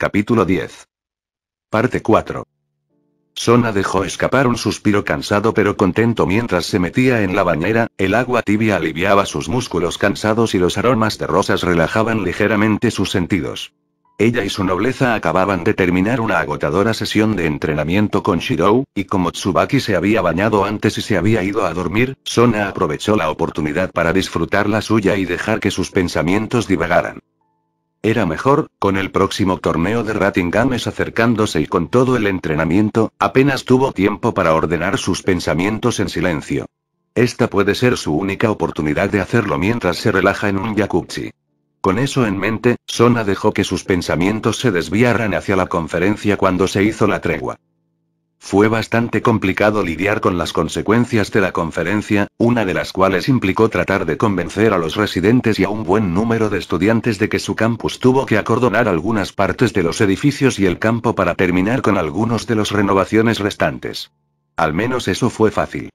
Capítulo 10. Parte 4. Sona dejó escapar un suspiro cansado pero contento mientras se metía en la bañera. El agua tibia aliviaba sus músculos cansados y los aromas de rosas relajaban ligeramente sus sentidos. Ella y su nobleza acababan de terminar una agotadora sesión de entrenamiento con Shirou, y como Tsubaki se había bañado antes y se había ido a dormir, Sona aprovechó la oportunidad para disfrutar la suya y dejar que sus pensamientos divagaran. Era mejor, con el próximo torneo de Ratingames acercándose y con todo el entrenamiento, apenas tuvo tiempo para ordenar sus pensamientos en silencio. Esta puede ser su única oportunidad de hacerlo mientras se relaja en un jacuzzi. Con eso en mente, Sona dejó que sus pensamientos se desviaran hacia la conferencia cuando se hizo la tregua. Fue bastante complicado lidiar con las consecuencias de la conferencia, una de las cuales implicó tratar de convencer a los residentes y a un buen número de estudiantes de que su campus tuvo que acordonar algunas partes de los edificios y el campo para terminar con algunos de las renovaciones restantes. Al menos eso fue fácil.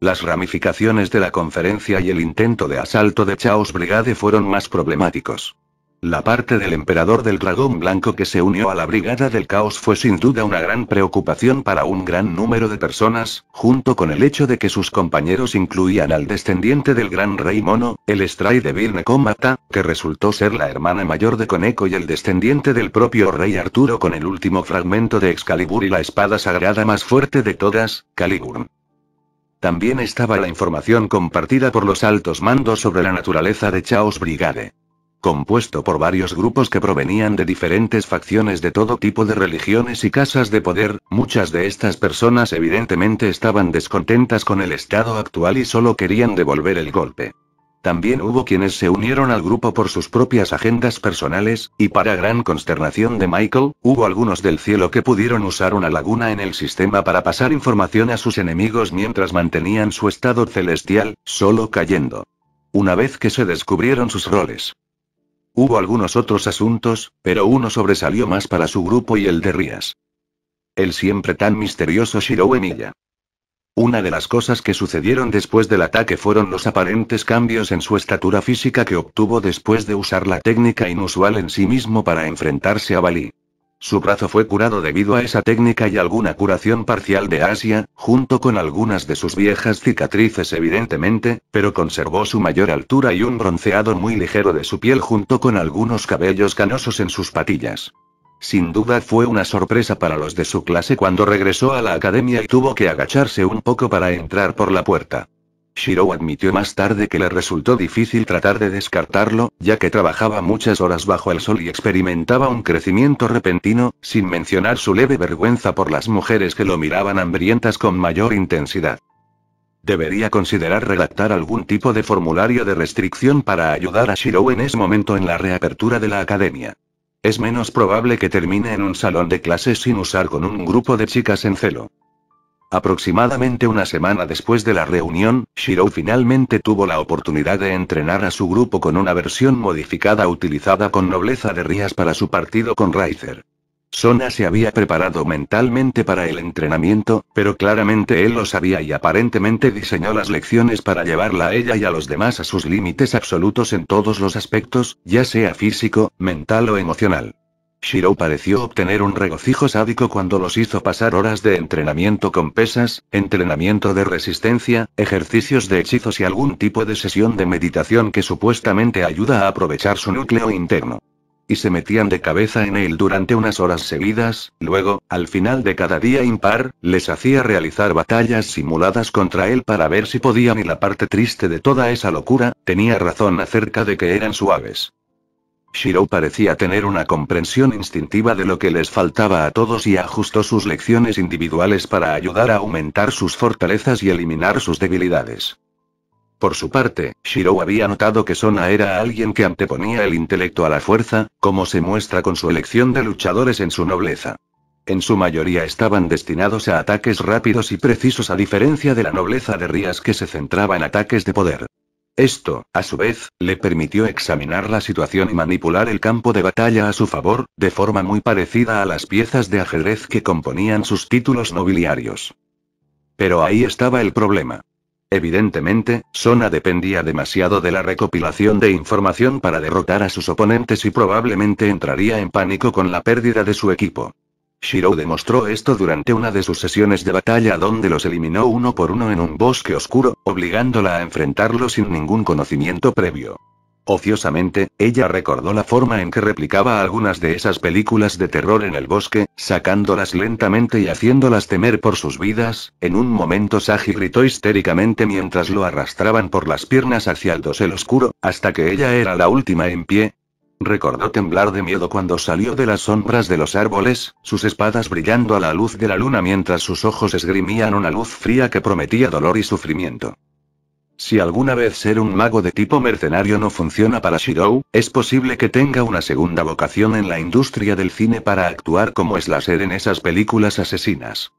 Las ramificaciones de la conferencia y el intento de asalto de Chaos Brigade fueron más problemáticos. La parte del emperador del dragón blanco que se unió a la brigada del caos fue sin duda una gran preocupación para un gran número de personas, junto con el hecho de que sus compañeros incluían al descendiente del gran rey mono, el Stray de Vilne Komata, que resultó ser la hermana mayor de Koneko, y el descendiente del propio rey Arturo con el último fragmento de Excalibur y la espada sagrada más fuerte de todas, Caliburn. También estaba la información compartida por los altos mandos sobre la naturaleza de Chaos Brigade. Compuesto por varios grupos que provenían de diferentes facciones de todo tipo de religiones y casas de poder, muchas de estas personas evidentemente estaban descontentas con el estado actual y solo querían devolver el golpe. También hubo quienes se unieron al grupo por sus propias agendas personales, y para gran consternación de Michael, hubo algunos del cielo que pudieron usar una laguna en el sistema para pasar información a sus enemigos mientras mantenían su estado celestial, solo cayendo. Una vez que se descubrieron sus roles. Hubo algunos otros asuntos, pero uno sobresalió más para su grupo y el de Rías. El siempre tan misterioso Shirou Emiya. Una de las cosas que sucedieron después del ataque fueron los aparentes cambios en su estatura física que obtuvo después de usar la técnica inusual en sí mismo para enfrentarse a Bali. Su brazo fue curado debido a esa técnica y alguna curación parcial de Asia, junto con algunas de sus viejas cicatrices evidentemente, pero conservó su mayor altura y un bronceado muy ligero de su piel junto con algunos cabellos canosos en sus patillas. Sin duda fue una sorpresa para los de su clase cuando regresó a la academia y tuvo que agacharse un poco para entrar por la puerta. Shirou admitió más tarde que le resultó difícil tratar de descartarlo, ya que trabajaba muchas horas bajo el sol y experimentaba un crecimiento repentino, sin mencionar su leve vergüenza por las mujeres que lo miraban hambrientas con mayor intensidad. Debería considerar redactar algún tipo de formulario de restricción para ayudar a Shirou en ese momento en la reapertura de la academia. Es menos probable que termine en un salón de clases sin usar con un grupo de chicas en celo. Aproximadamente una semana después de la reunión, Shirou finalmente tuvo la oportunidad de entrenar a su grupo con una versión modificada utilizada con nobleza de Rías para su partido con Riser. Sona se había preparado mentalmente para el entrenamiento, pero claramente él lo sabía y aparentemente diseñó las lecciones para llevarla a ella y a los demás a sus límites absolutos en todos los aspectos, ya sea físico, mental o emocional. Shirou pareció obtener un regocijo sádico cuando los hizo pasar horas de entrenamiento con pesas, entrenamiento de resistencia, ejercicios de hechizos y algún tipo de sesión de meditación que supuestamente ayuda a aprovechar su núcleo interno. Y se metían de cabeza en él durante unas horas seguidas, luego, al final de cada día impar, les hacía realizar batallas simuladas contra él para ver si podían, y la parte triste de toda esa locura, tenía razón acerca de que eran suaves. Shirou parecía tener una comprensión instintiva de lo que les faltaba a todos y ajustó sus lecciones individuales para ayudar a aumentar sus fortalezas y eliminar sus debilidades. Por su parte, Shirou había notado que Sona era alguien que anteponía el intelecto a la fuerza, como se muestra con su elección de luchadores en su nobleza. En su mayoría estaban destinados a ataques rápidos y precisos a diferencia de la nobleza de Rías que se centraba en ataques de poder. Esto, a su vez, le permitió examinar la situación y manipular el campo de batalla a su favor, de forma muy parecida a las piezas de ajedrez que componían sus títulos nobiliarios. Pero ahí estaba el problema. Evidentemente, Sona dependía demasiado de la recopilación de información para derrotar a sus oponentes y probablemente entraría en pánico con la pérdida de su equipo. Shirou demostró esto durante una de sus sesiones de batalla donde los eliminó uno por uno en un bosque oscuro, obligándola a enfrentarlo sin ningún conocimiento previo. Ociosamente, ella recordó la forma en que replicaba algunas de esas películas de terror en el bosque, sacándolas lentamente y haciéndolas temer por sus vidas. En un momento Sagi gritó histéricamente mientras lo arrastraban por las piernas hacia el dosel oscuro, hasta que ella era la última en pie. Recordó temblar de miedo cuando salió de las sombras de los árboles, sus espadas brillando a la luz de la luna mientras sus ojos esgrimían una luz fría que prometía dolor y sufrimiento. Si alguna vez ser un mago de tipo mercenario no funciona para Shirou, es posible que tenga una segunda vocación en la industria del cine para actuar como slasher en esas películas asesinas.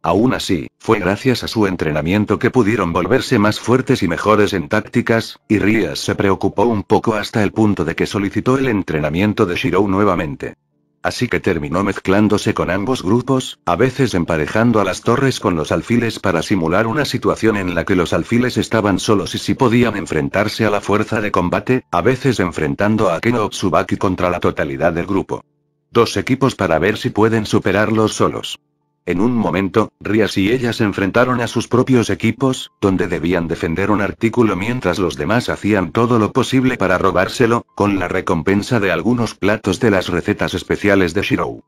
Aún así, fue gracias a su entrenamiento que pudieron volverse más fuertes y mejores en tácticas, y Ries se preocupó un poco hasta el punto de que solicitó el entrenamiento de Shirou nuevamente. Así que terminó mezclándose con ambos grupos, a veces emparejando a las torres con los alfiles para simular una situación en la que los alfiles estaban solos y si podían enfrentarse a la fuerza de combate, a veces enfrentando a Keno o Tsubaki contra la totalidad del grupo. Dos equipos para ver si pueden superarlos solos. En un momento, Ries y ella se enfrentaron a sus propios equipos, donde debían defender un artículo mientras los demás hacían todo lo posible para robárselo, con la recompensa de algunos platos de las recetas especiales de Shirou.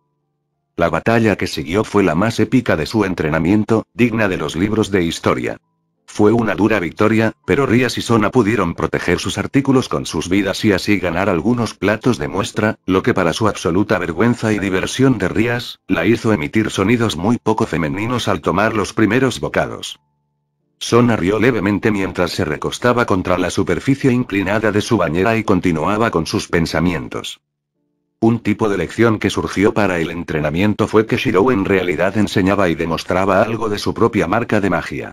La batalla que siguió fue la más épica de su entrenamiento, digna de los libros de historia. Fue una dura victoria, pero Ries y Sona pudieron proteger sus artículos con sus vidas y así ganar algunos platos de muestra, lo que para su absoluta vergüenza y diversión de Ries, la hizo emitir sonidos muy poco femeninos al tomar los primeros bocados. Sona rió levemente mientras se recostaba contra la superficie inclinada de su bañera y continuaba con sus pensamientos. Un tipo de lección que surgió para el entrenamiento fue que Shirou en realidad enseñaba y demostraba algo de su propia marca de magia.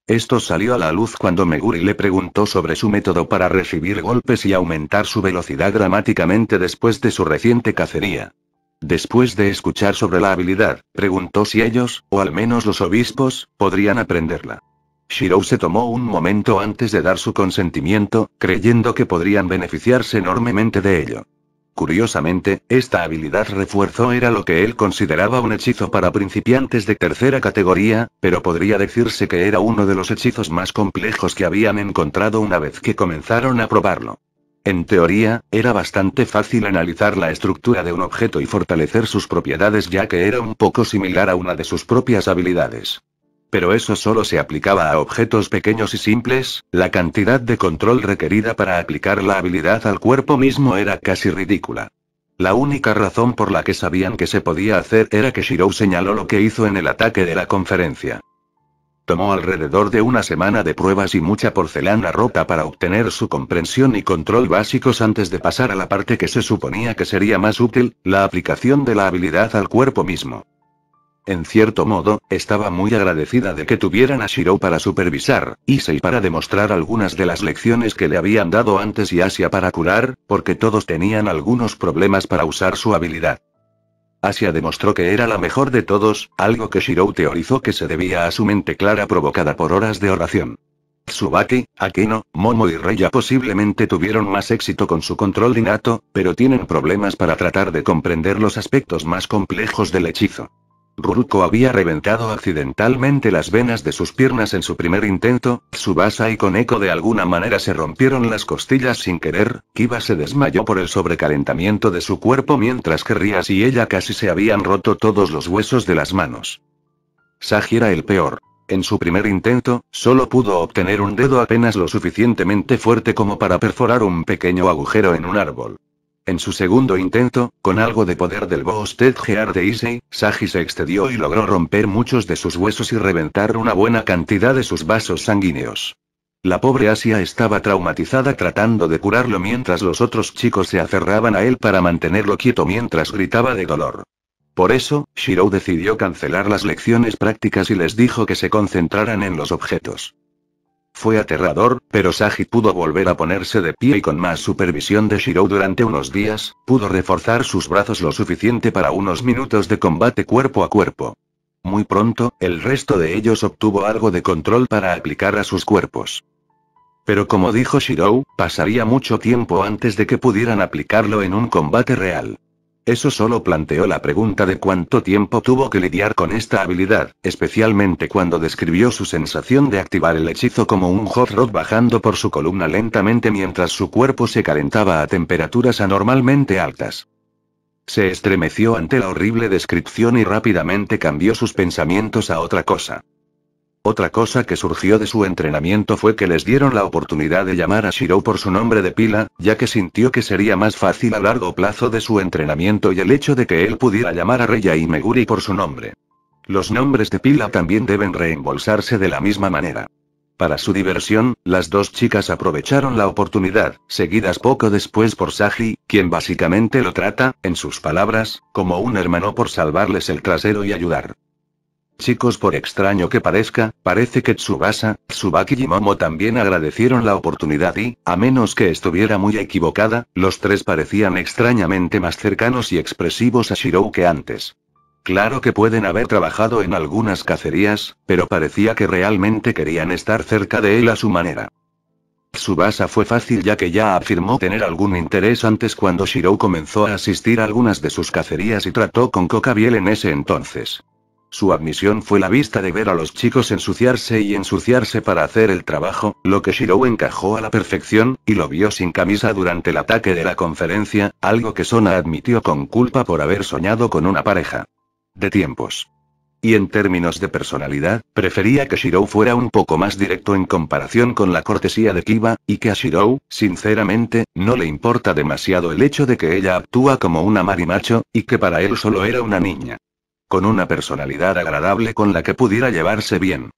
Esto salió a la luz cuando Meguri le preguntó sobre su método para recibir golpes y aumentar su velocidad dramáticamente después de su reciente cacería. Después de escuchar sobre la habilidad, preguntó si ellos, o al menos los obispos, podrían aprenderla. Shirou se tomó un momento antes de dar su consentimiento, creyendo que podrían beneficiarse enormemente de ello. Curiosamente, esta habilidad refuerzo era lo que él consideraba un hechizo para principiantes de tercera categoría, pero podría decirse que era uno de los hechizos más complejos que habían encontrado una vez que comenzaron a probarlo. En teoría, era bastante fácil analizar la estructura de un objeto y fortalecer sus propiedades ya que era un poco similar a una de sus propias habilidades. Pero eso solo se aplicaba a objetos pequeños y simples, la cantidad de control requerida para aplicar la habilidad al cuerpo mismo era casi ridícula. La única razón por la que sabían que se podía hacer era que Shirou señaló lo que hizo en el ataque de la conferencia. Tomó alrededor de una semana de pruebas y mucha porcelana rota para obtener su comprensión y control básicos antes de pasar a la parte que se suponía que sería más útil, la aplicación de la habilidad al cuerpo mismo. En cierto modo, estaba muy agradecida de que tuvieran a Shirou para supervisar, Issei para demostrar algunas de las lecciones que le habían dado antes y Asia para curar, porque todos tenían algunos problemas para usar su habilidad. Asia demostró que era la mejor de todos, algo que Shirou teorizó que se debía a su mente clara provocada por horas de oración. Tsubaki, Akeno, Momo y Reya posiblemente tuvieron más éxito con su control innato, pero tienen problemas para tratar de comprender los aspectos más complejos del hechizo. Ruruko había reventado accidentalmente las venas de sus piernas en su primer intento, Tsubasa y Koneko de alguna manera se rompieron las costillas sin querer, Kiba se desmayó por el sobrecalentamiento de su cuerpo mientras que Ries y ella casi se habían roto todos los huesos de las manos. Sagi era el peor. En su primer intento, solo pudo obtener un dedo apenas lo suficientemente fuerte como para perforar un pequeño agujero en un árbol. En su segundo intento, con algo de poder del Boosted Gear de Issei, Sagi se excedió y logró romper muchos de sus huesos y reventar una buena cantidad de sus vasos sanguíneos. La pobre Asia estaba traumatizada tratando de curarlo mientras los otros chicos se aferraban a él para mantenerlo quieto mientras gritaba de dolor. Por eso, Shirou decidió cancelar las lecciones prácticas y les dijo que se concentraran en los objetos. Fue aterrador, pero Sagi pudo volver a ponerse de pie y con más supervisión de Shirou durante unos días, pudo reforzar sus brazos lo suficiente para unos minutos de combate cuerpo a cuerpo. Muy pronto, el resto de ellos obtuvo algo de control para aplicar a sus cuerpos. Pero como dijo Shirou, pasaría mucho tiempo antes de que pudieran aplicarlo en un combate real. Eso solo planteó la pregunta de cuánto tiempo tuvo que lidiar con esta habilidad, especialmente cuando describió su sensación de activar el hechizo como un hot rod bajando por su columna lentamente mientras su cuerpo se calentaba a temperaturas anormalmente altas. Se estremeció ante la horrible descripción y rápidamente cambió sus pensamientos a otra cosa. Otra cosa que surgió de su entrenamiento fue que les dieron la oportunidad de llamar a Shirou por su nombre de pila, ya que sintió que sería más fácil a largo plazo de su entrenamiento y el hecho de que él pudiera llamar a Reya y Meguri por su nombre. Los nombres de pila también deben reembolsarse de la misma manera. Para su diversión, las dos chicas aprovecharon la oportunidad, seguidas poco después por Saji, quien básicamente lo trata, en sus palabras, como un hermano por salvarles el trasero y ayudar. Chicos, por extraño que parezca, parece que Tsubasa, Tsubaki y Momo también agradecieron la oportunidad y, a menos que estuviera muy equivocada, los tres parecían extrañamente más cercanos y expresivos a Shirou que antes. Claro que pueden haber trabajado en algunas cacerías, pero parecía que realmente querían estar cerca de él a su manera. Tsubasa fue fácil ya que ya afirmó tener algún interés antes cuando Shirou comenzó a asistir a algunas de sus cacerías y trató con Kokabiel en ese entonces. Su admisión fue la vista de ver a los chicos ensuciarse para hacer el trabajo, lo que Shirou encajó a la perfección, y lo vio sin camisa durante el ataque de la conferencia, algo que Sona admitió con culpa por haber soñado con una pareja. De tiempos. Y en términos de personalidad, prefería que Shirou fuera un poco más directo en comparación con la cortesía de Kiba, y que a Shirou, sinceramente, no le importa demasiado el hecho de que ella actúa como una marimacho, y que para él solo era una niña. Con una personalidad agradable con la que pudiera llevarse bien.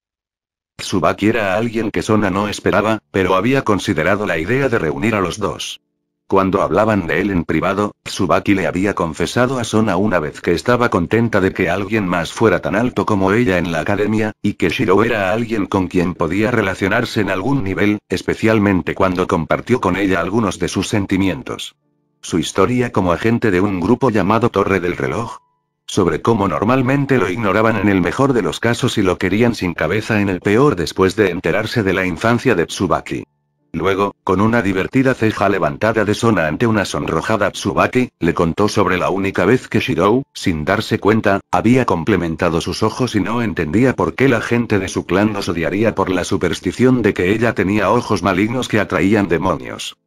Tsubaki era alguien que Sona no esperaba, pero había considerado la idea de reunir a los dos. Cuando hablaban de él en privado, Tsubaki le había confesado a Sona una vez que estaba contenta de que alguien más fuera tan alto como ella en la academia, y que Shirou era alguien con quien podía relacionarse en algún nivel, especialmente cuando compartió con ella algunos de sus sentimientos. Su historia como agente de un grupo llamado Torre del Reloj. Sobre cómo normalmente lo ignoraban en el mejor de los casos y lo querían sin cabeza en el peor después de enterarse de la infancia de Tsubaki. Luego, con una divertida ceja levantada de Sona ante una sonrojada Tsubaki, le contó sobre la única vez que Shirou, sin darse cuenta, había complementado sus ojos y no entendía por qué la gente de su clan los odiaría por la superstición de que ella tenía ojos malignos que atraían demonios.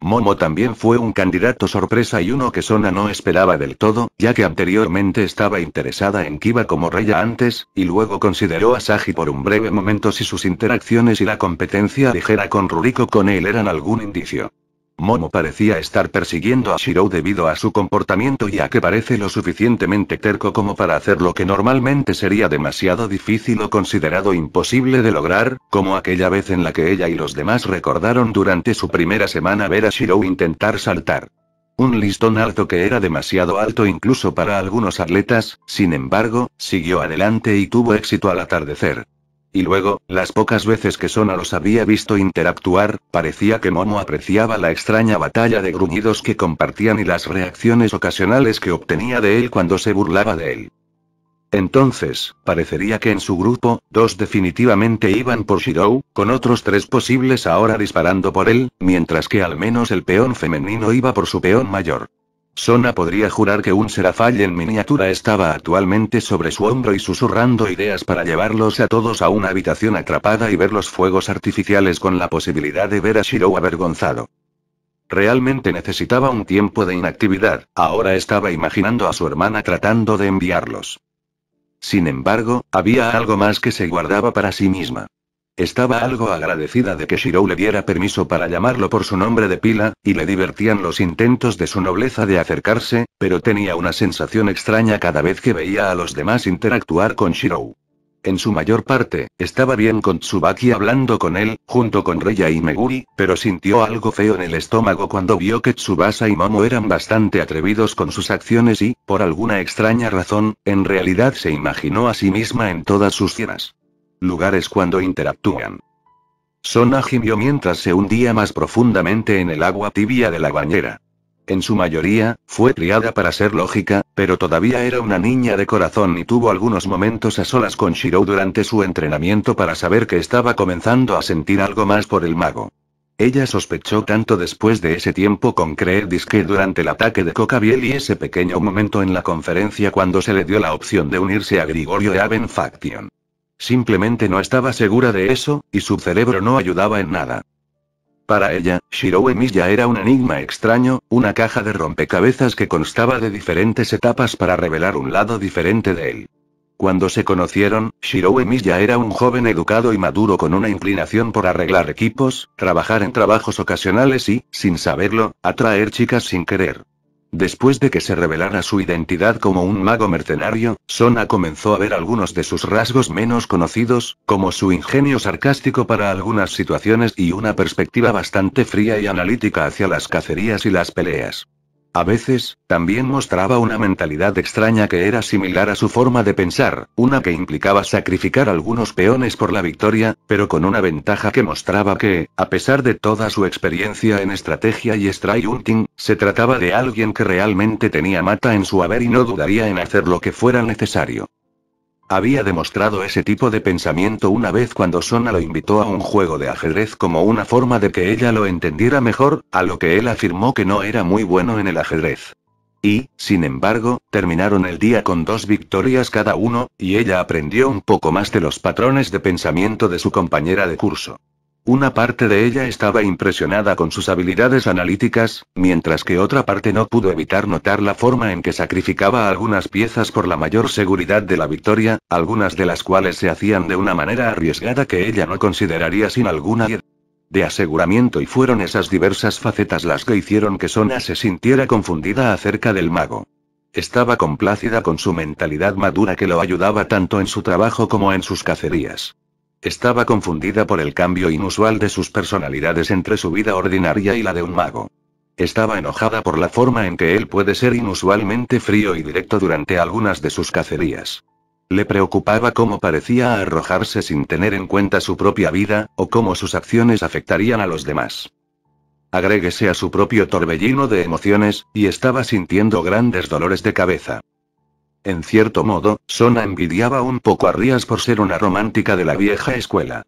Momo también fue un candidato sorpresa y uno que Sona no esperaba del todo, ya que anteriormente estaba interesada en Kiba como Reya antes, y luego consideró a Saji por un breve momento si sus interacciones y la competencia ligera con Ruriko con él eran algún indicio. Momo parecía estar persiguiendo a Shirou debido a su comportamiento y a que parece lo suficientemente terco como para hacer lo que normalmente sería demasiado difícil o considerado imposible de lograr, como aquella vez en la que ella y los demás recordaron durante su primera semana ver a Shirou intentar saltar. Un listón alto que era demasiado alto incluso para algunos atletas, sin embargo, siguió adelante y tuvo éxito al atardecer. Y luego, las pocas veces que Sona los había visto interactuar, parecía que Momo apreciaba la extraña batalla de gruñidos que compartían y las reacciones ocasionales que obtenía de él cuando se burlaba de él. Entonces, parecería que en su grupo, dos definitivamente iban por Shirou, con otros tres posibles ahora disparando por él, mientras que al menos el peón femenino iba por su peón mayor. Sona podría jurar que un Serafall en miniatura estaba actualmente sobre su hombro y susurrando ideas para llevarlos a todos a una habitación atrapada y ver los fuegos artificiales con la posibilidad de ver a Shirou avergonzado. Realmente necesitaba un tiempo de inactividad, ahora estaba imaginando a su hermana tratando de enviarlos. Sin embargo, había algo más que se guardaba para sí misma. Estaba algo agradecida de que Shirou le diera permiso para llamarlo por su nombre de pila, y le divertían los intentos de su nobleza de acercarse, pero tenía una sensación extraña cada vez que veía a los demás interactuar con Shirou. En su mayor parte, estaba bien con Tsubaki hablando con él, junto con Reya y Meguri, pero sintió algo feo en el estómago cuando vio que Tsubasa y Momo eran bastante atrevidos con sus acciones y, por alguna extraña razón, en realidad se imaginó a sí misma en todas sus cenas. Lugares cuando interactúan. Sona gimió mientras se hundía más profundamente en el agua tibia de la bañera. En su mayoría, fue criada para ser lógica, pero todavía era una niña de corazón y tuvo algunos momentos a solas con Shirou durante su entrenamiento para saber que estaba comenzando a sentir algo más por el mago. Ella sospechó tanto después de ese tiempo con Creedis que durante el ataque de Cocabiel y ese pequeño momento en la conferencia cuando se le dio la opción de unirse a Grigorio de Aven Faction. Simplemente no estaba segura de eso, y su cerebro no ayudaba en nada. Para ella, Shirou Emiya era un enigma extraño, una caja de rompecabezas que constaba de diferentes etapas para revelar un lado diferente de él. Cuando se conocieron, Shirou Emiya era un joven educado y maduro con una inclinación por arreglar equipos, trabajar en trabajos ocasionales y, sin saberlo, atraer chicas sin querer. Después de que se revelara su identidad como un mago mercenario, Sona comenzó a ver algunos de sus rasgos menos conocidos, como su ingenio sarcástico para algunas situaciones y una perspectiva bastante fría y analítica hacia las cacerías y las peleas. A veces, también mostraba una mentalidad extraña que era similar a su forma de pensar, una que implicaba sacrificar algunos peones por la victoria, pero con una ventaja que mostraba que, a pesar de toda su experiencia en estrategia y strike hunting, se trataba de alguien que realmente tenía mata en su haber y no dudaría en hacer lo que fuera necesario. Había demostrado ese tipo de pensamiento una vez cuando Sona lo invitó a un juego de ajedrez como una forma de que ella lo entendiera mejor, a lo que él afirmó que no era muy bueno en el ajedrez. Y, sin embargo, terminaron el día con 2 victorias cada uno, y ella aprendió un poco más de los patrones de pensamiento de su compañera de curso. Una parte de ella estaba impresionada con sus habilidades analíticas, mientras que otra parte no pudo evitar notar la forma en que sacrificaba algunas piezas por la mayor seguridad de la victoria, algunas de las cuales se hacían de una manera arriesgada que ella no consideraría sin alguna de aseguramiento, y fueron esas diversas facetas las que hicieron que Sona se sintiera confundida acerca del mago. Estaba complacida con su mentalidad madura que lo ayudaba tanto en su trabajo como en sus cacerías. Estaba confundida por el cambio inusual de sus personalidades entre su vida ordinaria y la de un mago. Estaba enojada por la forma en que él puede ser inusualmente frío y directo durante algunas de sus cacerías. Le preocupaba cómo parecía arrojarse sin tener en cuenta su propia vida, o cómo sus acciones afectarían a los demás. Agréguese a su propio torbellino de emociones, y estaba sintiendo grandes dolores de cabeza. En cierto modo, Sona envidiaba un poco a Rias por ser una romántica de la vieja escuela.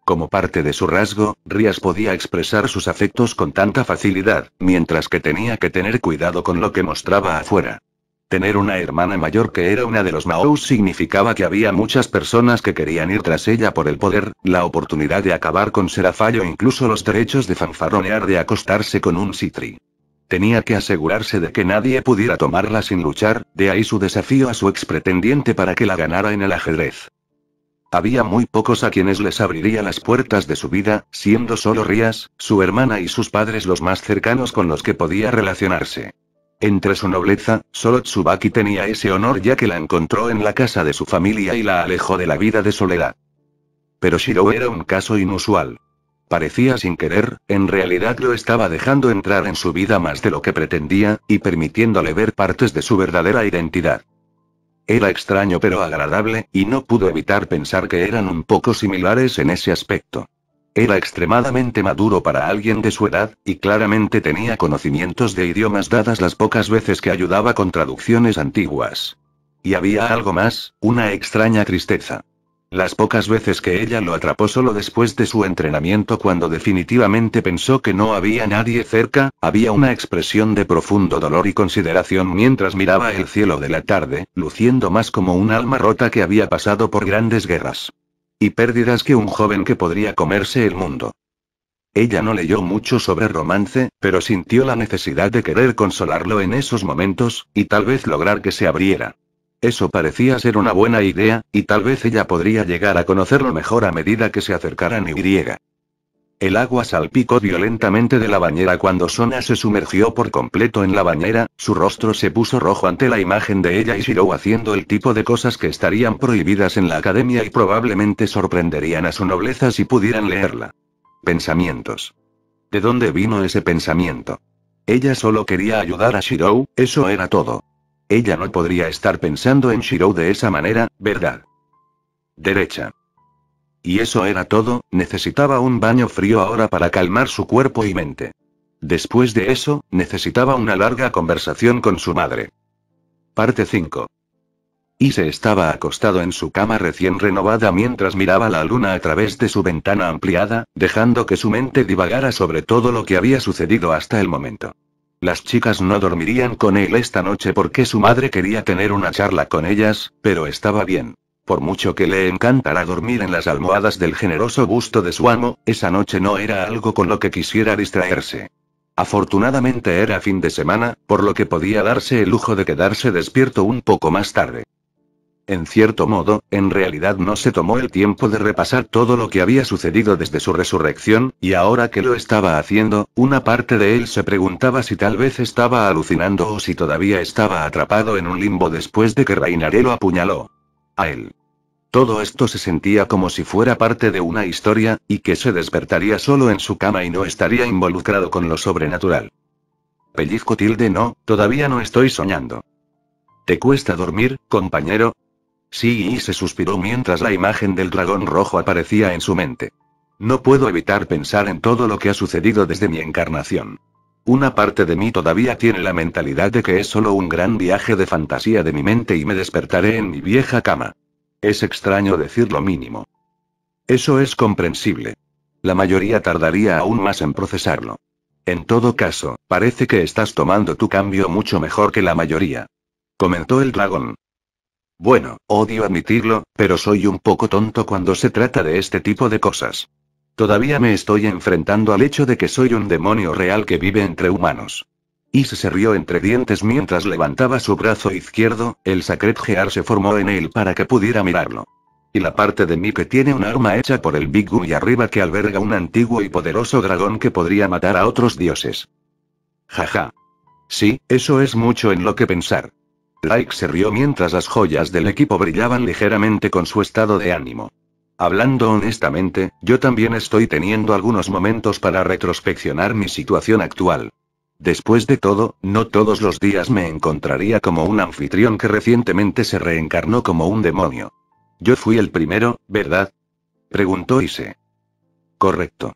Como parte de su rasgo, Rias podía expresar sus afectos con tanta facilidad, mientras que tenía que tener cuidado con lo que mostraba afuera. Tener una hermana mayor que era una de los Maous significaba que había muchas personas que querían ir tras ella por el poder, la oportunidad de acabar con Serafall o incluso los derechos de fanfarronear de acostarse con un Citri. Tenía que asegurarse de que nadie pudiera tomarla sin luchar, de ahí su desafío a su ex pretendiente para que la ganara en el ajedrez. Había muy pocos a quienes les abriría las puertas de su vida, siendo solo Rias, su hermana y sus padres los más cercanos con los que podía relacionarse. Entre su nobleza, solo Tsubaki tenía ese honor ya que la encontró en la casa de su familia y la alejó de la vida de soledad. Pero Shirou era un caso inusual. Parecía sin querer, en realidad lo estaba dejando entrar en su vida más de lo que pretendía, y permitiéndole ver partes de su verdadera identidad. Era extraño pero agradable, y no pudo evitar pensar que eran un poco similares en ese aspecto. Era extremadamente maduro para alguien de su edad, y claramente tenía conocimientos de idiomas dadas las pocas veces que ayudaba con traducciones antiguas. Y había algo más, una extraña tristeza. Las pocas veces que ella lo atrapó solo después de su entrenamiento cuando definitivamente pensó que no había nadie cerca, había una expresión de profundo dolor y consideración mientras miraba el cielo de la tarde, luciendo más como un alma rota que había pasado por grandes guerras y pérdidas que un joven que podría comerse el mundo. Ella no leyó mucho sobre romance, pero sintió la necesidad de querer consolarlo en esos momentos, y tal vez lograr que se abriera. Eso parecía ser una buena idea, y tal vez ella podría llegar a conocerlo mejor a medida que se acercaran y. El agua salpicó violentamente de la bañera cuando Sona se sumergió por completo en la bañera, su rostro se puso rojo ante la imagen de ella y Shirou haciendo el tipo de cosas que estarían prohibidas en la academia y probablemente sorprenderían a su nobleza si pudieran leerla. Pensamientos. ¿De dónde vino ese pensamiento? Ella solo quería ayudar a Shirou, eso era todo. Ella no podría estar pensando en Shirou de esa manera, ¿verdad? Derecha. Y eso era todo, necesitaba un baño frío ahora para calmar su cuerpo y mente. Después de eso, necesitaba una larga conversación con su madre. Parte 5. Ise estaba acostado en su cama recién renovada mientras miraba la luna a través de su ventana ampliada, dejando que su mente divagara sobre todo lo que había sucedido hasta el momento. Las chicas no dormirían con él esta noche porque su madre quería tener una charla con ellas, pero estaba bien. Por mucho que le encantara dormir en las almohadas del generoso gusto de su amo, esa noche no era algo con lo que quisiera distraerse. Afortunadamente era fin de semana, por lo que podía darse el lujo de quedarse despierto un poco más tarde. En cierto modo, en realidad no se tomó el tiempo de repasar todo lo que había sucedido desde su resurrección, y ahora que lo estaba haciendo, una parte de él se preguntaba si tal vez estaba alucinando o si todavía estaba atrapado en un limbo después de que Reinharé lo apuñaló a él. Todo esto se sentía como si fuera parte de una historia, y que se despertaría solo en su cama y no estaría involucrado con lo sobrenatural. Pellizco tilde no, todavía no estoy soñando. ¿Te cuesta dormir, compañero? Sí, y se suspiró mientras la imagen del dragón rojo aparecía en su mente. No puedo evitar pensar en todo lo que ha sucedido desde mi encarnación. Una parte de mí todavía tiene la mentalidad de que es solo un gran viaje de fantasía de mi mente y me despertaré en mi vieja cama. Es extraño decir lo mínimo. Eso es comprensible. La mayoría tardaría aún más en procesarlo. En todo caso, parece que estás tomando tu cambio mucho mejor que la mayoría. Comentó el dragón. Bueno, odio admitirlo, pero soy un poco tonto cuando se trata de este tipo de cosas. Todavía me estoy enfrentando al hecho de que soy un demonio real que vive entre humanos. Ise se rió entre dientes mientras levantaba su brazo izquierdo, el Sacred Gear se formó en él para que pudiera mirarlo. Y la parte de mí que tiene un arma hecha por el Big Gum y arriba que alberga un antiguo y poderoso dragón que podría matar a otros dioses. Jaja. Sí, eso es mucho en lo que pensar. Drake se rió mientras las joyas del equipo brillaban ligeramente con su estado de ánimo. Hablando honestamente, yo también estoy teniendo algunos momentos para retrospeccionar mi situación actual. Después de todo, no todos los días me encontraría como un anfitrión que recientemente se reencarnó como un demonio. Yo fui el primero, ¿verdad? Preguntó Ise. Correcto.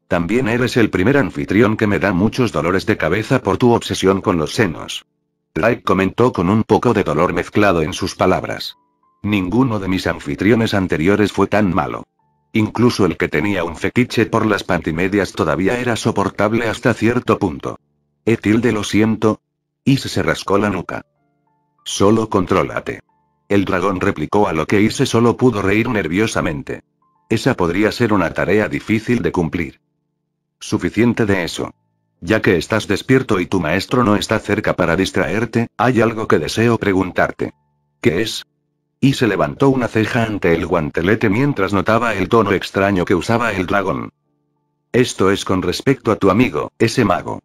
También eres el primer anfitrión que me da muchos dolores de cabeza por tu obsesión con los senos. Drake comentó con un poco de dolor mezclado en sus palabras. Ninguno de mis anfitriones anteriores fue tan malo. Incluso el que tenía un fetiche por las pantimedias todavía era soportable hasta cierto punto. Lo siento. Ise se rascó la nuca. Solo contrólate. El dragón replicó a lo que Ise solo pudo reír nerviosamente. Esa podría ser una tarea difícil de cumplir. Suficiente de eso. Ya que estás despierto y tu maestro no está cerca para distraerte, hay algo que deseo preguntarte. ¿Qué es? Ise levantó una ceja ante el guantelete mientras notaba el tono extraño que usaba el dragón. Esto es con respecto a tu amigo, ese mago.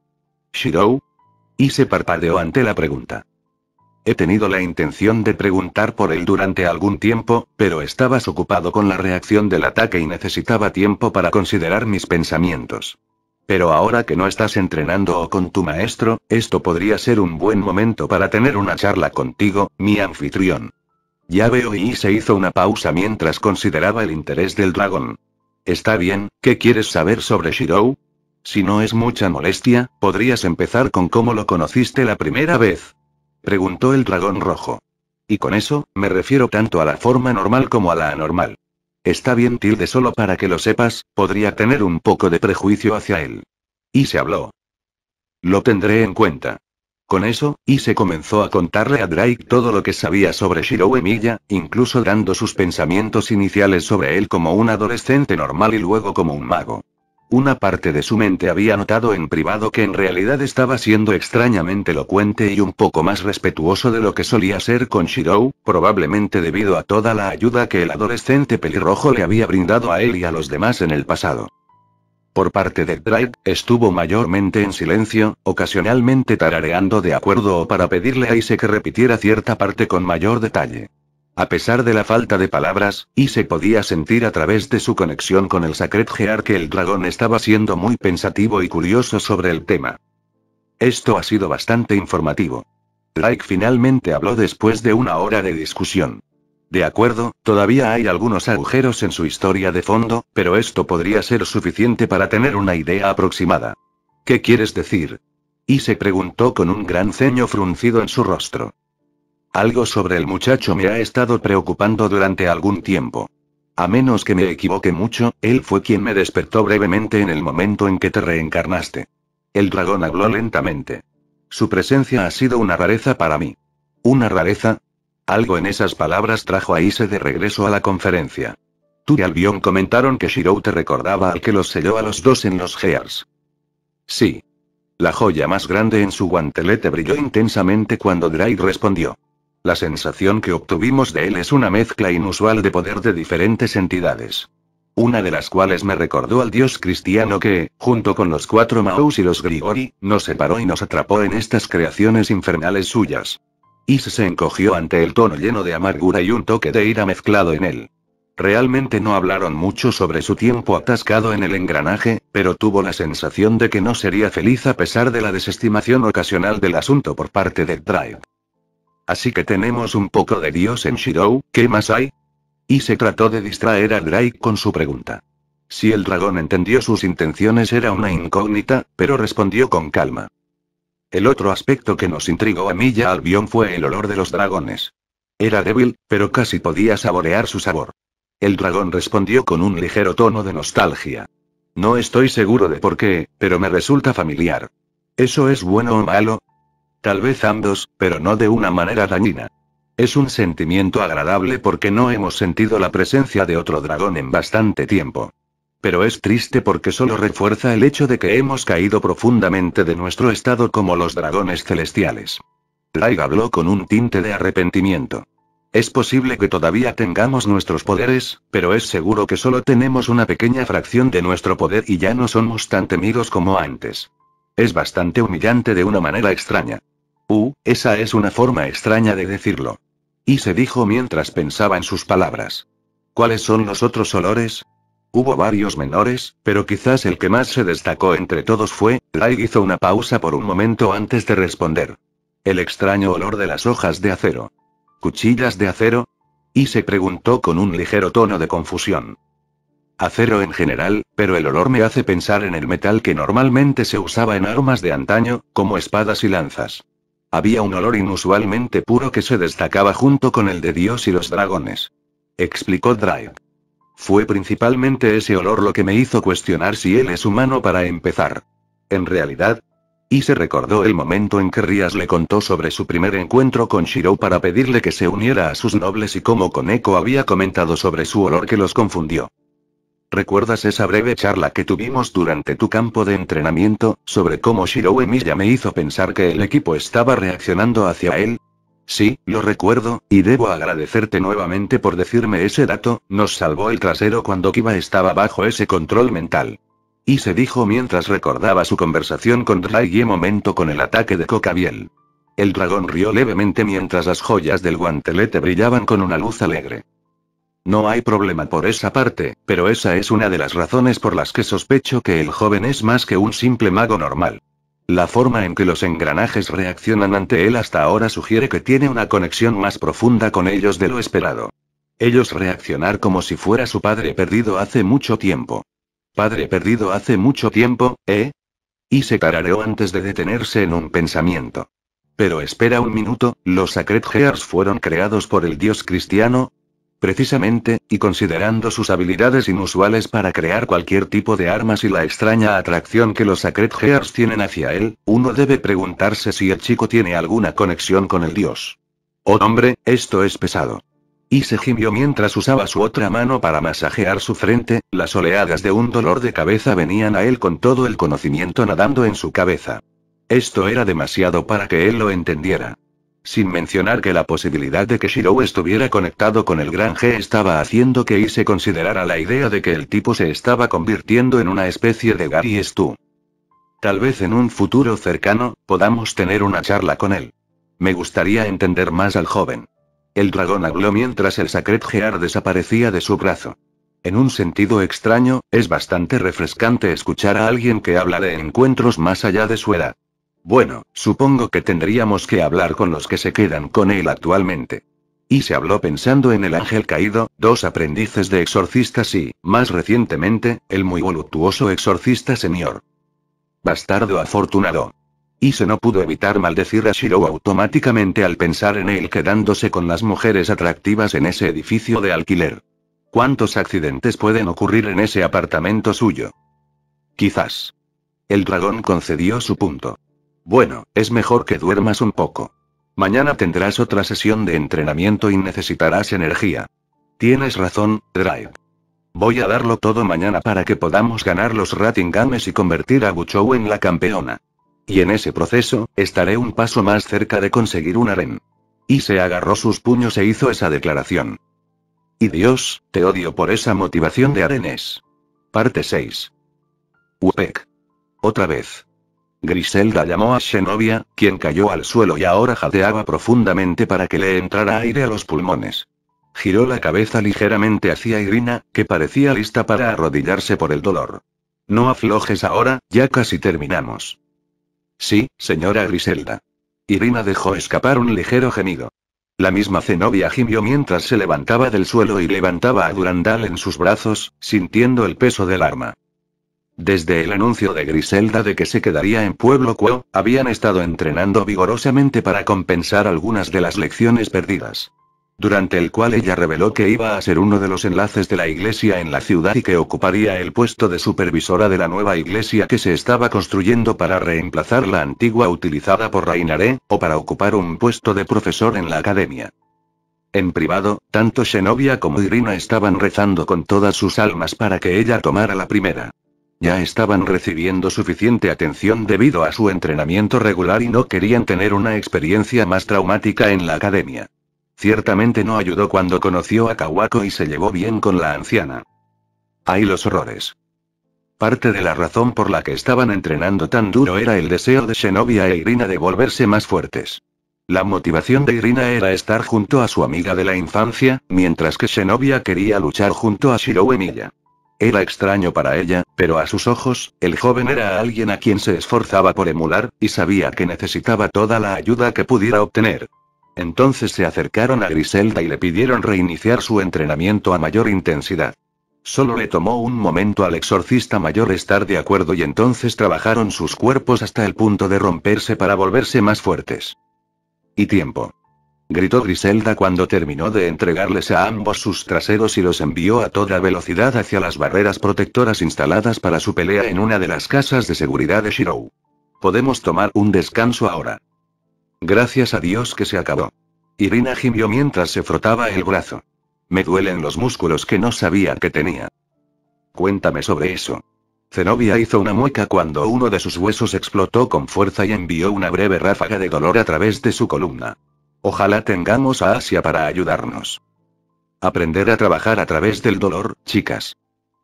¿Shirou? Ise parpadeó ante la pregunta. He tenido la intención de preguntar por él durante algún tiempo, pero estabas ocupado con la reacción del ataque y necesitaba tiempo para considerar mis pensamientos. Pero ahora que no estás entrenando o con tu maestro, esto podría ser un buen momento para tener una charla contigo, mi anfitrión. Ya veo, y se hizo una pausa mientras consideraba el interés del dragón. Está bien, ¿qué quieres saber sobre Shirou? Si no es mucha molestia, ¿podrías empezar con cómo lo conociste la primera vez? Preguntó el dragón rojo. Y con eso, me refiero tanto a la forma normal como a la anormal. Está bien, solo para que lo sepas, podría tener un poco de prejuicio hacia él. Y se habló. Lo tendré en cuenta. Con eso, Ise comenzó a contarle a Drake todo lo que sabía sobre Shirou Emiya, incluso dando sus pensamientos iniciales sobre él como un adolescente normal y luego como un mago. Una parte de su mente había notado en privado que en realidad estaba siendo extrañamente elocuente y un poco más respetuoso de lo que solía ser con Shirou, probablemente debido a toda la ayuda que el adolescente pelirrojo le había brindado a él y a los demás en el pasado. Por parte de Drake, estuvo mayormente en silencio, ocasionalmente tarareando de acuerdo o para pedirle a Ise que repitiera cierta parte con mayor detalle. A pesar de la falta de palabras, Ise podía sentir a través de su conexión con el Sacred Gear que el dragón estaba siendo muy pensativo y curioso sobre el tema. Esto ha sido bastante informativo. Drake finalmente habló después de una hora de discusión. De acuerdo, todavía hay algunos agujeros en su historia de fondo, pero esto podría ser suficiente para tener una idea aproximada. ¿Qué quieres decir? Y se preguntó con un gran ceño fruncido en su rostro. Algo sobre el muchacho me ha estado preocupando durante algún tiempo. A menos que me equivoque mucho, él fue quien me despertó brevemente en el momento en que te reencarnaste. El dragón habló lentamente. Su presencia ha sido una rareza para mí. ¿Una rareza? Algo en esas palabras trajo a Ise de regreso a la conferencia. Tú y Albion comentaron que Shirou te recordaba al que los selló a los dos en los Gears. Sí. La joya más grande en su guantelete brilló intensamente cuando Drake respondió. La sensación que obtuvimos de él es una mezcla inusual de poder de diferentes entidades. Una de las cuales me recordó al dios cristiano que, junto con los 4 Maus y los Grigori, nos separó y nos atrapó en estas creaciones infernales suyas. Ise se encogió ante el tono lleno de amargura y un toque de ira mezclado en él. Realmente no hablaron mucho sobre su tiempo atascado en el engranaje, pero tuvo la sensación de que no sería feliz a pesar de la desestimación ocasional del asunto por parte de Drake. Así que tenemos un poco de Dios en Shirou, ¿qué más hay? Y se trató de distraer a Drake con su pregunta. Si el dragón entendió sus intenciones era una incógnita, pero respondió con calma. El otro aspecto que nos intrigó a mí y a Albion fue el olor de los dragones. Era débil, pero casi podía saborear su sabor. El dragón respondió con un ligero tono de nostalgia. No estoy seguro de por qué, pero me resulta familiar. ¿Eso es bueno o malo? Tal vez ambos, pero no de una manera dañina. Es un sentimiento agradable porque no hemos sentido la presencia de otro dragón en bastante tiempo. Pero es triste porque solo refuerza el hecho de que hemos caído profundamente de nuestro estado como los dragones celestiales. Drake habló con un tinte de arrepentimiento. Es posible que todavía tengamos nuestros poderes, pero es seguro que solo tenemos una pequeña fracción de nuestro poder y ya no somos tan temidos como antes. Es bastante humillante de una manera extraña. Esa es una forma extraña de decirlo. Y se dijo mientras pensaba en sus palabras. ¿Cuáles son los otros olores? Hubo varios menores, pero quizás el que más se destacó entre todos fue, Drake hizo una pausa por un momento antes de responder. El extraño olor de las hojas de acero. ¿Cuchillas de acero? Y se preguntó con un ligero tono de confusión. Acero en general, pero el olor me hace pensar en el metal que normalmente se usaba en armas de antaño, como espadas y lanzas. Había un olor inusualmente puro que se destacaba junto con el de Dios y los dragones. Explicó Drake. Fue principalmente ese olor lo que me hizo cuestionar si él es humano para empezar. En realidad. Y se recordó el momento en que Rias le contó sobre su primer encuentro con Shirou para pedirle que se uniera a sus nobles y cómo Koneko había comentado sobre su olor que los confundió. ¿Recuerdas esa breve charla que tuvimos durante tu campo de entrenamiento, sobre cómo Shirou Emiya me hizo pensar que el equipo estaba reaccionando hacia él? Sí, lo recuerdo, y debo agradecerte nuevamente por decirme ese dato, nos salvó el trasero cuando Kiba estaba bajo ese control mental. Y se dijo mientras recordaba su conversación con Drake y el momento con el ataque de Cocabiel. El dragón rió levemente mientras las joyas del guantelete brillaban con una luz alegre. No hay problema por esa parte, pero esa es una de las razones por las que sospecho que el joven es más que un simple mago normal. La forma en que los engranajes reaccionan ante él hasta ahora sugiere que tiene una conexión más profunda con ellos de lo esperado. Ellos reaccionar como si fuera su padre perdido hace mucho tiempo. Padre perdido hace mucho tiempo, ¿eh? Y se tarareó antes de detenerse en un pensamiento. Pero espera un minuto, ¿los Sacred Gears fueron creados por el dios cristiano? Precisamente, y considerando sus habilidades inusuales para crear cualquier tipo de armas y la extraña atracción que los Sacred Gears tienen hacia él, uno debe preguntarse si el chico tiene alguna conexión con el dios. Oh hombre, esto es pesado. Y se gimió mientras usaba su otra mano para masajear su frente, las oleadas de un dolor de cabeza venían a él con todo el conocimiento nadando en su cabeza. Esto era demasiado para que él lo entendiera. Sin mencionar que la posibilidad de que Shirou estuviera conectado con el Gran G estaba haciendo que Ise considerara la idea de que el tipo se estaba convirtiendo en una especie de Gary Stu. Tal vez en un futuro cercano, podamos tener una charla con él. Me gustaría entender más al joven. El dragón habló mientras el Sacred Gear desaparecía de su brazo. En un sentido extraño, es bastante refrescante escuchar a alguien que habla de encuentros más allá de su edad. Bueno, supongo que tendríamos que hablar con los que se quedan con él actualmente. Y se habló pensando en el ángel caído, 2 aprendices de exorcistas y, más recientemente, el muy voluptuoso exorcista senior. Bastardo afortunado. Ise no pudo evitar maldecir a Shirou automáticamente al pensar en él quedándose con las mujeres atractivas en ese edificio de alquiler. ¿Cuántos accidentes pueden ocurrir en ese apartamento suyo? Quizás. El dragón concedió su punto. Bueno, es mejor que duermas un poco. Mañana tendrás otra sesión de entrenamiento y necesitarás energía. Tienes razón, Drive. Voy a darlo todo mañana para que podamos ganar los Rating Games y convertir a Buchou en la campeona. Y en ese proceso, estaré un paso más cerca de conseguir un harem. Y se agarró sus puños e hizo esa declaración. Y Dios, te odio por esa motivación de arenes. Parte 6. Upek. Otra vez. Griselda llamó a Xenovia, quien cayó al suelo y ahora jadeaba profundamente para que le entrara aire a los pulmones. Giró la cabeza ligeramente hacia Irina, que parecía lista para arrodillarse por el dolor. No aflojes ahora, ya casi terminamos. Sí, señora Griselda. Irina dejó escapar un ligero gemido. La misma Zenobia gimió mientras se levantaba del suelo y levantaba a Durandal en sus brazos, sintiendo el peso del arma. Desde el anuncio de Griselda de que se quedaría en Pueblo Cuo, habían estado entrenando vigorosamente para compensar algunas de las lecciones perdidas. Durante el cual ella reveló que iba a ser uno de los enlaces de la iglesia en la ciudad y que ocuparía el puesto de supervisora de la nueva iglesia que se estaba construyendo para reemplazar la antigua utilizada por Rainaré, o para ocupar un puesto de profesor en la academia. En privado, tanto Xenovia como Irina estaban rezando con todas sus almas para que ella tomara la primera. Ya estaban recibiendo suficiente atención debido a su entrenamiento regular y no querían tener una experiencia más traumática en la academia. Ciertamente no ayudó cuando conoció a Kawako y se llevó bien con la anciana. ¡Ay, los horrores! Parte de la razón por la que estaban entrenando tan duro era el deseo de Xenovia e Irina de volverse más fuertes. La motivación de Irina era estar junto a su amiga de la infancia, mientras que Xenovia quería luchar junto a Shirou Emiya. Era extraño para ella, pero a sus ojos, el joven era alguien a quien se esforzaba por emular, y sabía que necesitaba toda la ayuda que pudiera obtener. Entonces se acercaron a Griselda y le pidieron reiniciar su entrenamiento a mayor intensidad. Solo le tomó un momento al exorcista mayor estar de acuerdo y entonces trabajaron sus cuerpos hasta el punto de romperse para volverse más fuertes. Y tiempo. Gritó Griselda cuando terminó de entregarles a ambos sus traseros y los envió a toda velocidad hacia las barreras protectoras instaladas para su pelea en una de las casas de seguridad de Shirou. Podemos tomar un descanso ahora. Gracias a Dios que se acabó. Irina gimió mientras se frotaba el brazo. Me duelen los músculos que no sabía que tenía. Cuéntame sobre eso. Zenobia hizo una mueca cuando uno de sus huesos explotó con fuerza y envió una breve ráfaga de dolor a través de su columna. Ojalá tengamos a Asia para ayudarnos. Aprender a trabajar a través del dolor, chicas.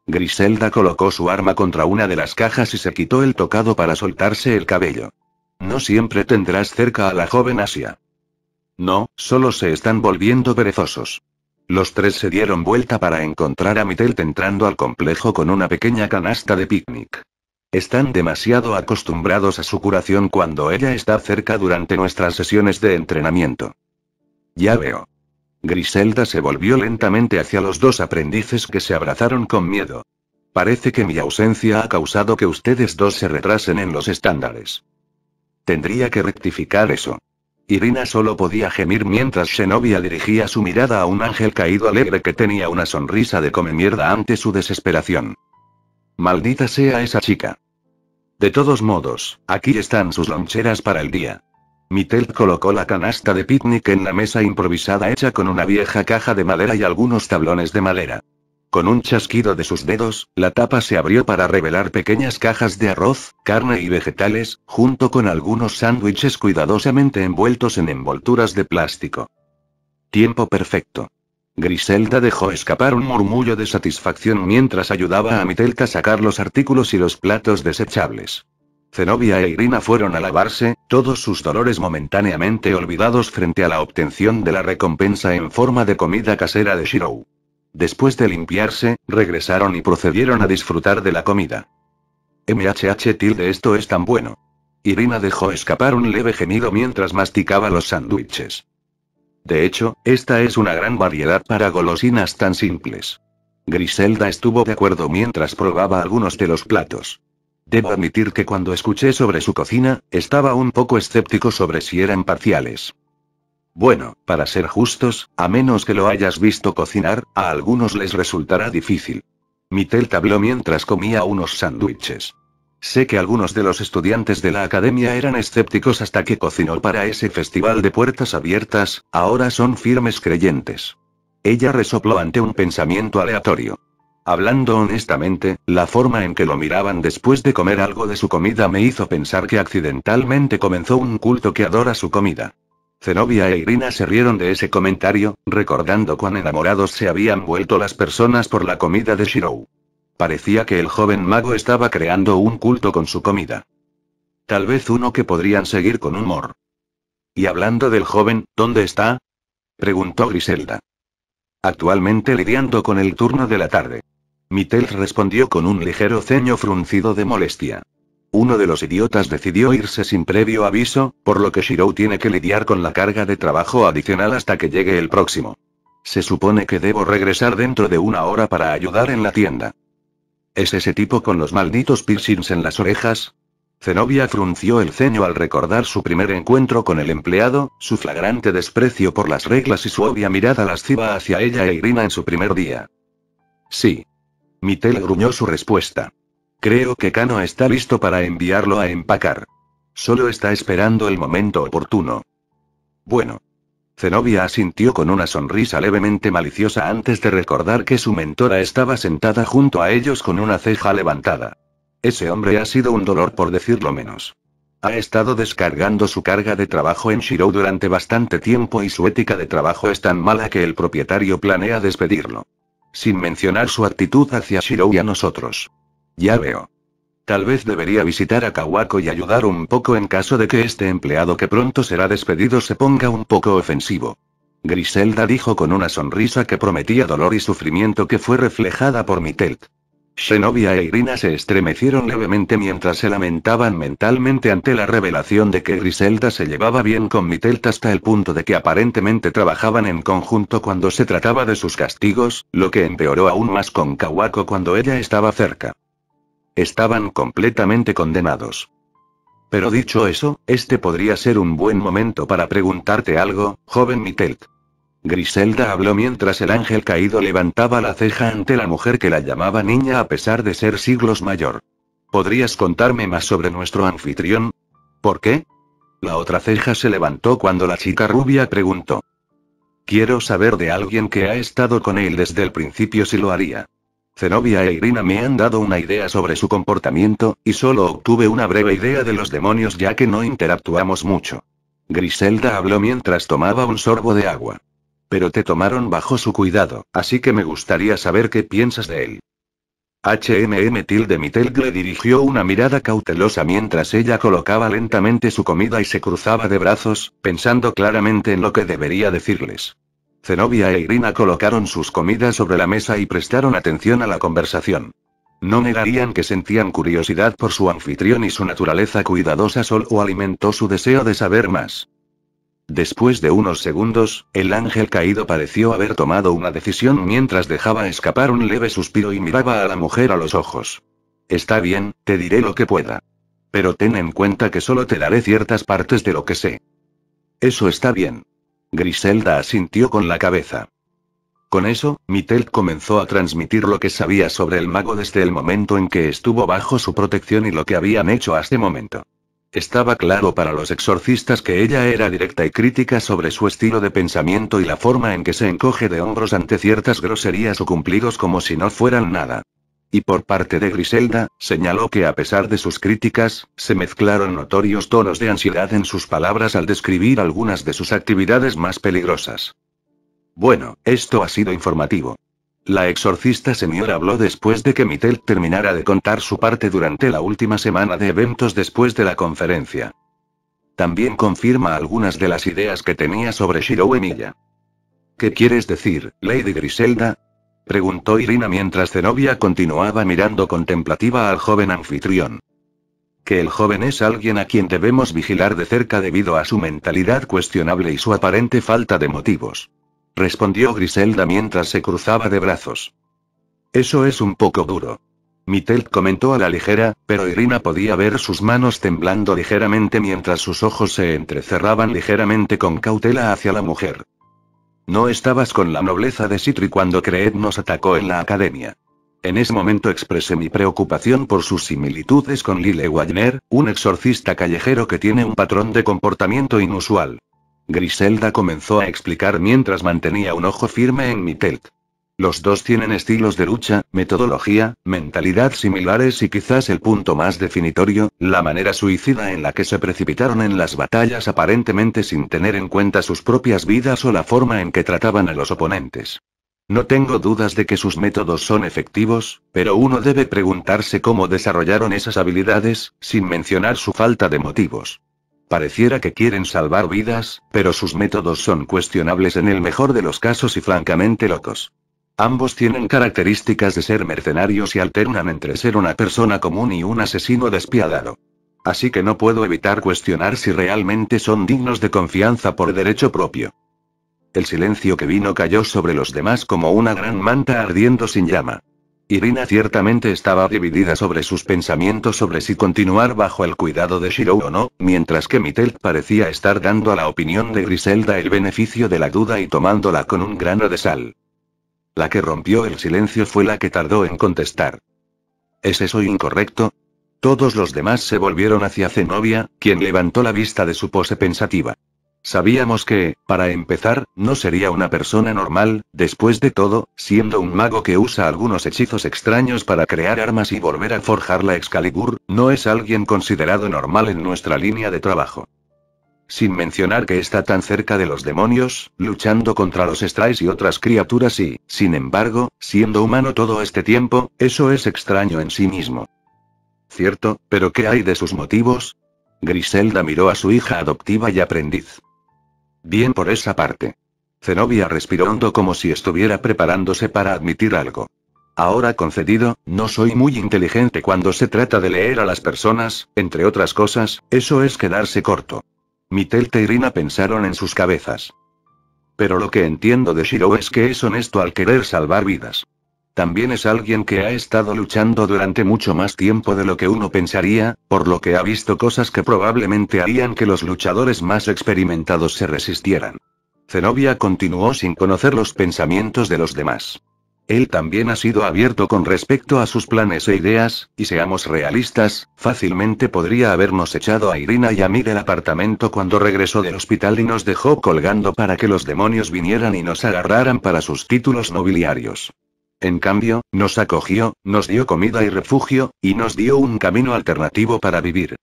Griselda colocó su arma contra una de las cajas y se quitó el tocado para soltarse el cabello. No siempre tendrás cerca a la joven Asia. No, solo se están volviendo perezosos. Los tres se dieron vuelta para encontrar a Mitelt entrando al complejo con una pequeña canasta de picnic. Están demasiado acostumbrados a su curación cuando ella está cerca durante nuestras sesiones de entrenamiento. Ya veo. Griselda se volvió lentamente hacia los dos aprendices que se abrazaron con miedo. Parece que mi ausencia ha causado que ustedes dos se retrasen en los estándares. Tendría que rectificar eso. Irina solo podía gemir mientras Xenovia dirigía su mirada a un ángel caído alegre que tenía una sonrisa de come mierda ante su desesperación. Maldita sea esa chica. De todos modos, aquí están sus loncheras para el día. Mitelt colocó la canasta de picnic en la mesa improvisada hecha con una vieja caja de madera y algunos tablones de madera. Con un chasquido de sus dedos, la tapa se abrió para revelar pequeñas cajas de arroz, carne y vegetales, junto con algunos sándwiches cuidadosamente envueltos en envolturas de plástico. Tiempo perfecto. Griselda dejó escapar un murmullo de satisfacción mientras ayudaba a Mitelt a sacar los artículos y los platos desechables. Zenobia e Irina fueron a lavarse, todos sus dolores momentáneamente olvidados frente a la obtención de la recompensa en forma de comida casera de Shirou. Después de limpiarse, regresaron y procedieron a disfrutar de la comida. Esto es tan bueno. Irina dejó escapar un leve gemido mientras masticaba los sándwiches. De hecho, esta es una gran variedad para golosinas tan simples. Griselda estuvo de acuerdo mientras probaba algunos de los platos. Debo admitir que cuando escuché sobre su cocina, estaba un poco escéptico sobre si eran parciales. Bueno, para ser justos, a menos que lo hayas visto cocinar, a algunos les resultará difícil. Mittel habló mientras comía unos sándwiches. Sé que algunos de los estudiantes de la academia eran escépticos hasta que cocinó para ese festival de puertas abiertas, ahora son firmes creyentes. Ella resopló ante un pensamiento aleatorio. Hablando honestamente, la forma en que lo miraban después de comer algo de su comida me hizo pensar que accidentalmente comenzó un culto que adora su comida. Zenobia e Irina se rieron de ese comentario, recordando cuán enamorados se habían vuelto las personas por la comida de Shirou. Parecía que el joven mago estaba creando un culto con su comida. Tal vez uno que podrían seguir con humor. Y hablando del joven, ¿dónde está? Preguntó Griselda. Actualmente lidiando con el turno de la tarde. Mittel respondió con un ligero ceño fruncido de molestia. Uno de los idiotas decidió irse sin previo aviso, por lo que Shirou tiene que lidiar con la carga de trabajo adicional hasta que llegue el próximo. Se supone que debo regresar dentro de 1 hora para ayudar en la tienda. ¿Es ese tipo con los malditos piercings en las orejas? Zenobia frunció el ceño al recordar su primer encuentro con el empleado, su flagrante desprecio por las reglas y su obvia mirada lasciva hacia ella e Irina en su primer día. Sí. Mittel gruñó su respuesta. Creo que Kano está listo para enviarlo a empacar. Solo está esperando el momento oportuno. Bueno. Zenobia asintió con una sonrisa levemente maliciosa antes de recordar que su mentora estaba sentada junto a ellos con una ceja levantada. Ese hombre ha sido un dolor por decirlo menos. Ha estado descargando su carga de trabajo en Shirou durante bastante tiempo y su ética de trabajo es tan mala que el propietario planea despedirlo. Sin mencionar su actitud hacia Shirou y a nosotros. Ya veo. Tal vez debería visitar a Kawako y ayudar un poco en caso de que este empleado que pronto será despedido se ponga un poco ofensivo. Griselda dijo con una sonrisa que prometía dolor y sufrimiento que fue reflejada por Mittel. Zenobia e Irina se estremecieron levemente mientras se lamentaban mentalmente ante la revelación de que Griselda se llevaba bien con Mittel hasta el punto de que aparentemente trabajaban en conjunto cuando se trataba de sus castigos, lo que empeoró aún más con Kawako cuando ella estaba cerca. Estaban completamente condenados. Pero dicho eso, este podría ser un buen momento para preguntarte algo, joven Mittel. Griselda habló mientras el ángel caído levantaba la ceja ante la mujer que la llamaba niña a pesar de ser siglos mayor. ¿Podrías contarme más sobre nuestro anfitrión? ¿Por qué? La otra ceja se levantó cuando la chica rubia preguntó. Quiero saber de alguien que ha estado con él desde el principio si lo haría. Zenobia e Irina me han dado una idea sobre su comportamiento, y solo obtuve una breve idea de los demonios ya que no interactuamos mucho. Griselda habló mientras tomaba un sorbo de agua. Pero te tomaron bajo su cuidado, así que me gustaría saber qué piensas de él. Mittel le dirigió una mirada cautelosa mientras ella colocaba lentamente su comida y se cruzaba de brazos, pensando claramente en lo que debería decirles. Zenobia e Irina colocaron sus comidas sobre la mesa y prestaron atención a la conversación. No negarían que sentían curiosidad por su anfitrión y su naturaleza cuidadosa solo alimentó su deseo de saber más. Después de unos segundos, el ángel caído pareció haber tomado una decisión mientras dejaba escapar un leve suspiro y miraba a la mujer a los ojos. Está bien, te diré lo que pueda. Pero ten en cuenta que solo te daré ciertas partes de lo que sé. Eso está bien. Griselda asintió con la cabeza. Con eso, Mittel comenzó a transmitir lo que sabía sobre el mago desde el momento en que estuvo bajo su protección y lo que habían hecho hasta momento. Estaba claro para los exorcistas que ella era directa y crítica sobre su estilo de pensamiento y la forma en que se encoge de hombros ante ciertas groserías o cumplidos como si no fueran nada. Y por parte de Griselda, señaló que a pesar de sus críticas, se mezclaron notorios tonos de ansiedad en sus palabras al describir algunas de sus actividades más peligrosas. Bueno, esto ha sido informativo. La exorcista señora habló después de que Mittel terminara de contar su parte durante la última semana de eventos después de la conferencia. También confirma algunas de las ideas que tenía sobre Shirou Emilia. ¿Qué quieres decir, Lady Griselda? Preguntó Irina mientras Zenobia continuaba mirando contemplativa al joven anfitrión. Que el joven es alguien a quien debemos vigilar de cerca debido a su mentalidad cuestionable y su aparente falta de motivos. Respondió Griselda mientras se cruzaba de brazos. Eso es un poco duro. Mittel comentó a la ligera, pero Irina podía ver sus manos temblando ligeramente mientras sus ojos se entrecerraban ligeramente con cautela hacia la mujer. No estabas con la nobleza de Sitri cuando Creed nos atacó en la academia. En ese momento expresé mi preocupación por sus similitudes con Lyle Wagner, un exorcista callejero que tiene un patrón de comportamiento inusual. Griselda comenzó a explicar mientras mantenía un ojo firme en Mittel. Los dos tienen estilos de lucha, metodología, mentalidad similares y quizás el punto más definitorio, la manera suicida en la que se precipitaron en las batallas aparentemente sin tener en cuenta sus propias vidas o la forma en que trataban a los oponentes. No tengo dudas de que sus métodos son efectivos, pero uno debe preguntarse cómo desarrollaron esas habilidades, sin mencionar su falta de motivos. Pareciera que quieren salvar vidas, pero sus métodos son cuestionables en el mejor de los casos y francamente locos. Ambos tienen características de ser mercenarios y alternan entre ser una persona común y un asesino despiadado. Así que no puedo evitar cuestionar si realmente son dignos de confianza por derecho propio. El silencio que vino cayó sobre los demás como una gran manta ardiendo sin llama. Irina ciertamente estaba dividida sobre sus pensamientos sobre si continuar bajo el cuidado de Shirou o no, mientras que Mittel parecía estar dando a la opinión de Griselda el beneficio de la duda y tomándola con un grano de sal. La que rompió el silencio fue la que tardó en contestar. ¿Es eso incorrecto? Todos los demás se volvieron hacia Zenobia, quien levantó la vista de su pose pensativa. Sabíamos que, para empezar, no sería una persona normal, después de todo, siendo un mago que usa algunos hechizos extraños para crear armas y volver a forjar la Excalibur, no es alguien considerado normal en nuestra línea de trabajo. Sin mencionar que está tan cerca de los demonios, luchando contra los Strays y otras criaturas y, sin embargo, siendo humano todo este tiempo, eso es extraño en sí mismo. Cierto, pero ¿qué hay de sus motivos? Griselda miró a su hija adoptiva y aprendiz. Bien por esa parte. Zenobia respiró hondo como si estuviera preparándose para admitir algo. Ahora concedido, no soy muy inteligente cuando se trata de leer a las personas, entre otras cosas, eso es quedarse corto. Mittel e Irina pensaron en sus cabezas. Pero lo que entiendo de Shirou es que es honesto al querer salvar vidas. También es alguien que ha estado luchando durante mucho más tiempo de lo que uno pensaría, por lo que ha visto cosas que probablemente harían que los luchadores más experimentados se resistieran. Zenobia continuó sin conocer los pensamientos de los demás. Él también ha sido abierto con respecto a sus planes e ideas, y seamos realistas, fácilmente podría habernos echado a Irina y a mí del apartamento cuando regresó del hospital y nos dejó colgando para que los demonios vinieran y nos agarraran para sus títulos nobiliarios. En cambio, nos acogió, nos dio comida y refugio, y nos dio un camino alternativo para vivir.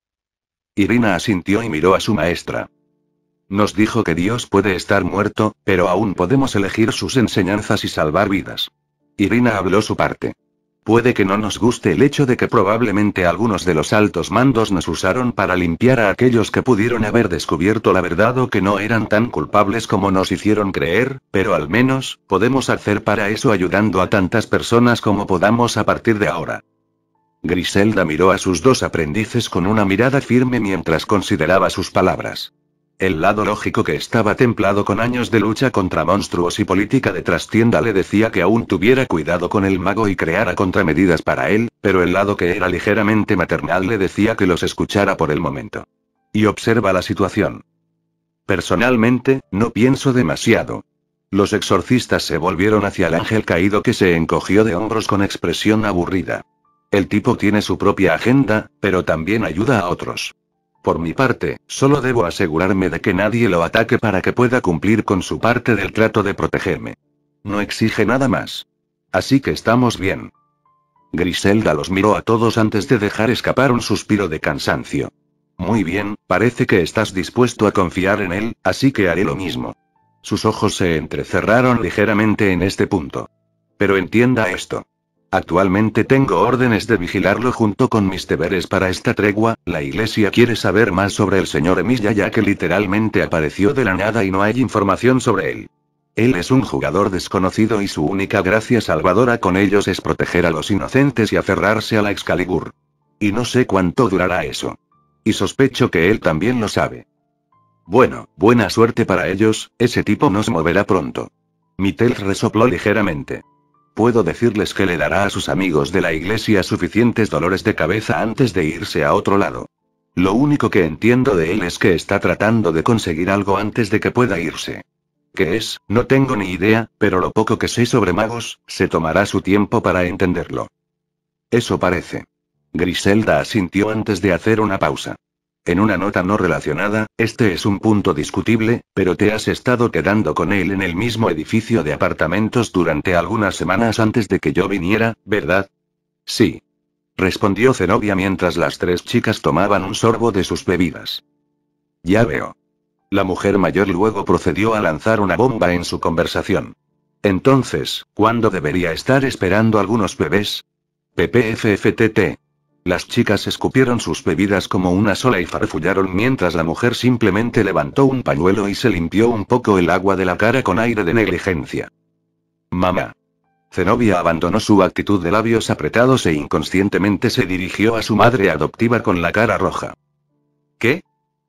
Irina asintió y miró a su maestra. Nos dijo que Dios puede estar muerto, pero aún podemos elegir sus enseñanzas y salvar vidas. Irina habló su parte. Puede que no nos guste el hecho de que probablemente algunos de los altos mandos nos usaron para limpiar a aquellos que pudieron haber descubierto la verdad o que no eran tan culpables como nos hicieron creer, pero al menos, podemos hacer para eso ayudando a tantas personas como podamos a partir de ahora. Griselda miró a sus dos aprendices con una mirada firme mientras consideraba sus palabras. El lado lógico que estaba templado con años de lucha contra monstruos y política de trastienda le decía que aún tuviera cuidado con el mago y creara contramedidas para él, pero el lado que era ligeramente maternal le decía que los escuchara por el momento. Y observa la situación. Personalmente, no pienso demasiado. Los exorcistas se volvieron hacia el ángel caído que se encogió de hombros con expresión aburrida. El tipo tiene su propia agenda, pero también ayuda a otros. Por mi parte, solo debo asegurarme de que nadie lo ataque para que pueda cumplir con su parte del trato de protegerme. No exige nada más. Así que estamos bien. Griselda los miró a todos antes de dejar escapar un suspiro de cansancio. Muy bien, parece que estás dispuesto a confiar en él, así que haré lo mismo. Sus ojos se entrecerraron ligeramente en este punto. Pero entienda esto. Actualmente tengo órdenes de vigilarlo junto con mis deberes para esta tregua. La iglesia quiere saber más sobre el señor Emilia ya que literalmente apareció de la nada y no hay información sobre él. Él es un jugador desconocido y su única gracia salvadora con ellos es proteger a los inocentes y aferrarse a la Excalibur. Y no sé cuánto durará eso. Y sospecho que él también lo sabe. Bueno, buena suerte para ellos, ese tipo nos moverá pronto. Mittel resopló ligeramente. Puedo decirles que le dará a sus amigos de la iglesia suficientes dolores de cabeza antes de irse a otro lado. Lo único que entiendo de él es que está tratando de conseguir algo antes de que pueda irse. ¿Qué es? No tengo ni idea, pero lo poco que sé sobre magos, se tomará su tiempo para entenderlo. Eso parece. Griselda asintió antes de hacer una pausa. En una nota no relacionada, este es un punto discutible, pero te has estado quedando con él en el mismo edificio de apartamentos durante algunas semanas antes de que yo viniera, ¿verdad? Sí. Respondió Zenobia mientras las tres chicas tomaban un sorbo de sus bebidas. Ya veo. La mujer mayor luego procedió a lanzar una bomba en su conversación. Entonces, ¿cuándo debería estar esperando algunos bebés? PPFFTT. Las chicas escupieron sus bebidas como una sola y farfullaron mientras la mujer simplemente levantó un pañuelo y se limpió un poco el agua de la cara con aire de negligencia. Mamá. Zenobia abandonó su actitud de labios apretados e inconscientemente se dirigió a su madre adoptiva con la cara roja. ¿Qué?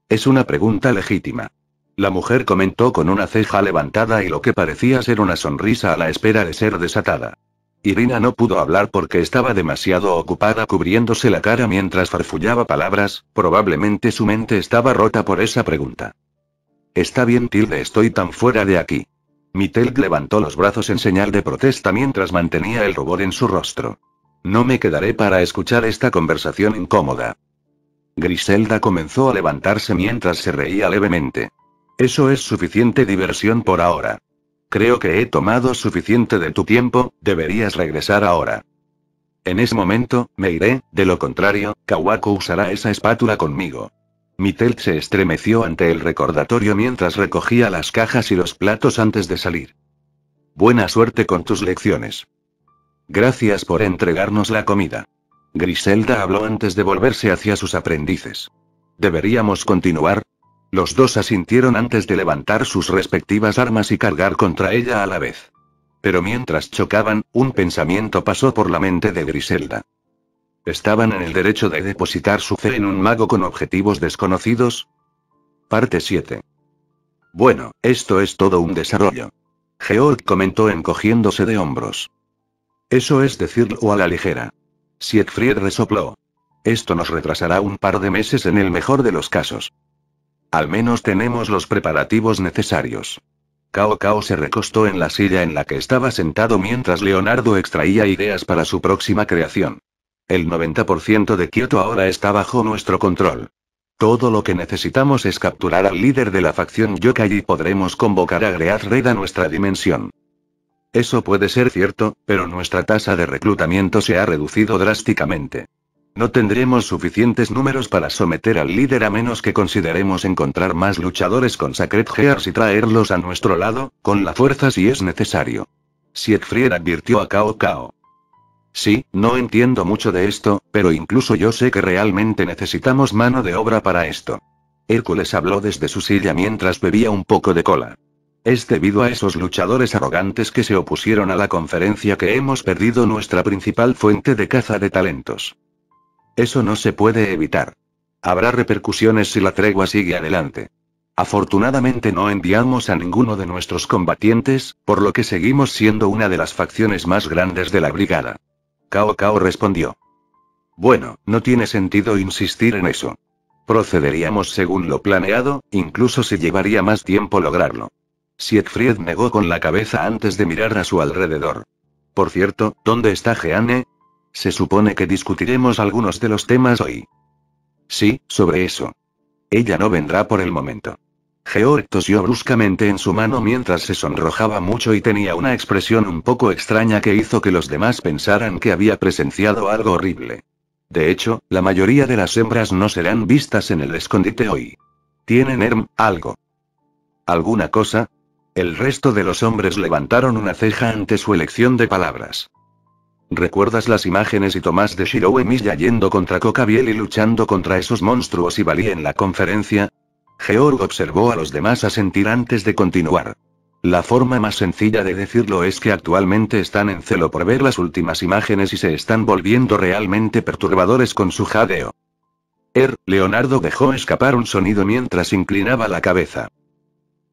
Es una pregunta legítima. La mujer comentó con una ceja levantada y lo que parecía ser una sonrisa a la espera de ser desatada. Irina no pudo hablar porque estaba demasiado ocupada cubriéndose la cara mientras farfullaba palabras, probablemente su mente estaba rota por esa pregunta. Está bien, Tilde, estoy tan fuera de aquí. Mitelk levantó los brazos en señal de protesta mientras mantenía el rubor en su rostro. No me quedaré para escuchar esta conversación incómoda. Griselda comenzó a levantarse mientras se reía levemente. Eso es suficiente diversión por ahora. Creo que he tomado suficiente de tu tiempo, deberías regresar ahora. En ese momento, me iré, de lo contrario, Kawako usará esa espátula conmigo. Mitelk se estremeció ante el recordatorio mientras recogía las cajas y los platos antes de salir. Buena suerte con tus lecciones. Gracias por entregarnos la comida. Griselda habló antes de volverse hacia sus aprendices. ¿Deberíamos continuar? Los dos asintieron antes de levantar sus respectivas armas y cargar contra ella a la vez. Pero mientras chocaban, un pensamiento pasó por la mente de Griselda. ¿Estaban en el derecho de depositar su fe en un mago con objetivos desconocidos? Parte 7. Bueno, esto es todo un desarrollo. Georg comentó encogiéndose de hombros. Eso es decirlo a la ligera. Siegfried resopló. Esto nos retrasará un par de meses en el mejor de los casos. Al menos tenemos los preparativos necesarios. Cao Cao se recostó en la silla en la que estaba sentado mientras Leonardo extraía ideas para su próxima creación. El 90% de Kioto ahora está bajo nuestro control. Todo lo que necesitamos es capturar al líder de la facción Yokai y podremos convocar a Great Red a nuestra dimensión. Eso puede ser cierto, pero nuestra tasa de reclutamiento se ha reducido drásticamente. No tendremos suficientes números para someter al líder a menos que consideremos encontrar más luchadores con Sacred Gears y traerlos a nuestro lado, con la fuerza si es necesario. Siegfried advirtió a Cao Cao. Sí, no entiendo mucho de esto, pero incluso yo sé que realmente necesitamos mano de obra para esto. Hércules habló desde su silla mientras bebía un poco de cola. Es debido a esos luchadores arrogantes que se opusieron a la conferencia que hemos perdido nuestra principal fuente de caza de talentos. Eso no se puede evitar. Habrá repercusiones si la tregua sigue adelante. Afortunadamente no enviamos a ninguno de nuestros combatientes, por lo que seguimos siendo una de las facciones más grandes de la brigada. Cao Cao respondió. Bueno, no tiene sentido insistir en eso. Procederíamos según lo planeado, incluso si llevaría más tiempo lograrlo. Siegfried negó con la cabeza antes de mirar a su alrededor. Por cierto, ¿dónde está Jeanne? Se supone que discutiremos algunos de los temas hoy. Sí, sobre eso. Ella no vendrá por el momento. Georg tosió bruscamente en su mano mientras se sonrojaba mucho y tenía una expresión un poco extraña que hizo que los demás pensaran que había presenciado algo horrible. De hecho, la mayoría de las hembras no serán vistas en el escondite hoy. ¿Tienen algo? ¿Alguna cosa? El resto de los hombres levantaron una ceja ante su elección de palabras. ¿Recuerdas las imágenes y tomas de Shirou Emiya yendo contra Kokabiel y luchando contra esos monstruos y Bali en la conferencia? Georg observó a los demás asentir antes de continuar. La forma más sencilla de decirlo es que actualmente están en celo por ver las últimas imágenes y se están volviendo realmente perturbadores con su jadeo. Leonardo dejó escapar un sonido mientras inclinaba la cabeza.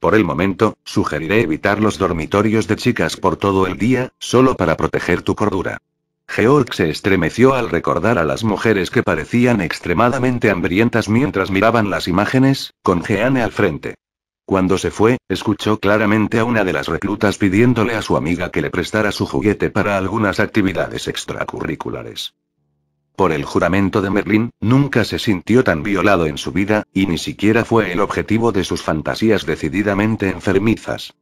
Por el momento, sugeriré evitar los dormitorios de chicas por todo el día, solo para proteger tu cordura. Georg se estremeció al recordar a las mujeres que parecían extremadamente hambrientas mientras miraban las imágenes, con Jeanne al frente. Cuando se fue, escuchó claramente a una de las reclutas pidiéndole a su amiga que le prestara su juguete para algunas actividades extracurriculares. Por el juramento de Merlín, nunca se sintió tan violado en su vida, y ni siquiera fue el objetivo de sus fantasías decididamente enfermizas.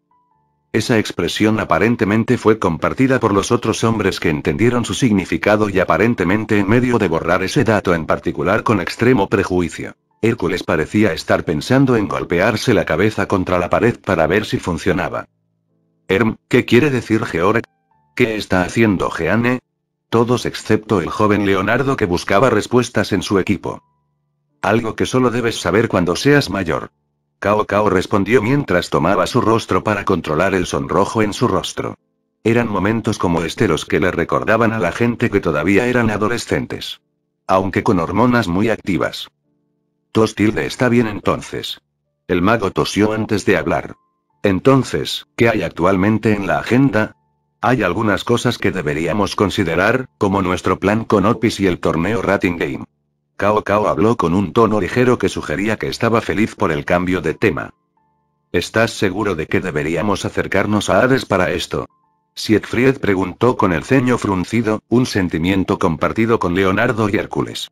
Esa expresión aparentemente fue compartida por los otros hombres que entendieron su significado y aparentemente en medio de borrar ese dato en particular con extremo prejuicio. Hércules parecía estar pensando en golpearse la cabeza contra la pared para ver si funcionaba. ¿Qué quiere decir Georg? ¿Qué está haciendo Jeanne? Todos excepto el joven Leonardo que buscaba respuestas en su equipo. Algo que solo debes saber cuando seas mayor. Cao Cao respondió mientras tomaba su rostro para controlar el sonrojo en su rostro. Eran momentos como este los que le recordaban a la gente que todavía eran adolescentes. Aunque con hormonas muy activas. Tilde está bien entonces. El mago tosió antes de hablar. Entonces, ¿qué hay actualmente en la agenda? Hay algunas cosas que deberíamos considerar, como nuestro plan con Opis y el torneo Rating Game. Cao Cao habló con un tono ligero que sugería que estaba feliz por el cambio de tema. ¿Estás seguro de que deberíamos acercarnos a Hades para esto? Siegfried preguntó con el ceño fruncido, un sentimiento compartido con Leonardo y Hércules.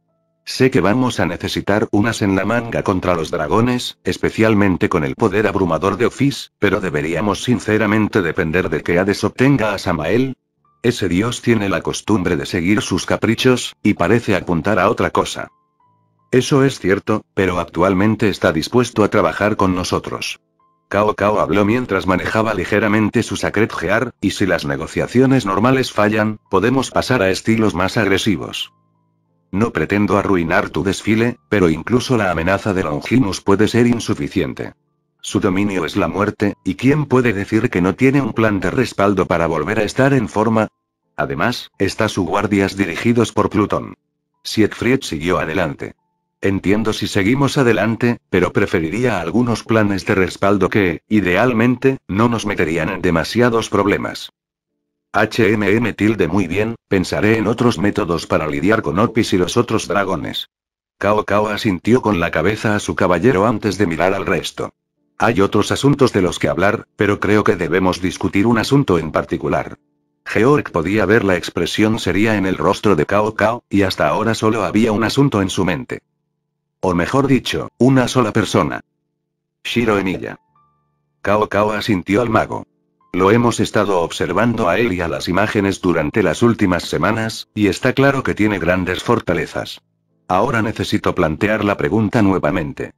Sé que vamos a necesitar unas en la manga contra los dragones, especialmente con el poder abrumador de Opis, pero deberíamos sinceramente depender de que Hades obtenga a Samael. Ese dios tiene la costumbre de seguir sus caprichos, y parece apuntar a otra cosa. Eso es cierto, pero actualmente está dispuesto a trabajar con nosotros. Cao Cao habló mientras manejaba ligeramente su Sacred Gear, y si las negociaciones normales fallan, podemos pasar a estilos más agresivos. No pretendo arruinar tu desfile, pero incluso la amenaza de Longinus puede ser insuficiente. Su dominio es la muerte, ¿y quién puede decir que no tiene un plan de respaldo para volver a estar en forma? Además, está sus guardias dirigidos por Plutón. Siegfried siguió adelante. Entiendo si seguimos adelante, pero preferiría algunos planes de respaldo que, idealmente, no nos meterían en demasiados problemas. Muy bien, pensaré en otros métodos para lidiar con Opis y los otros dragones. Cao Cao asintió con la cabeza a su caballero antes de mirar al resto. Hay otros asuntos de los que hablar, pero creo que debemos discutir un asunto en particular. Georg podía ver la expresión seria en el rostro de Cao Cao, y hasta ahora solo había un asunto en su mente. O mejor dicho, una sola persona. Shiro Emiya. Cao Cao asintió al mago. Lo hemos estado observando a él y a las imágenes durante las últimas semanas, y está claro que tiene grandes fortalezas. Ahora necesito plantear la pregunta nuevamente.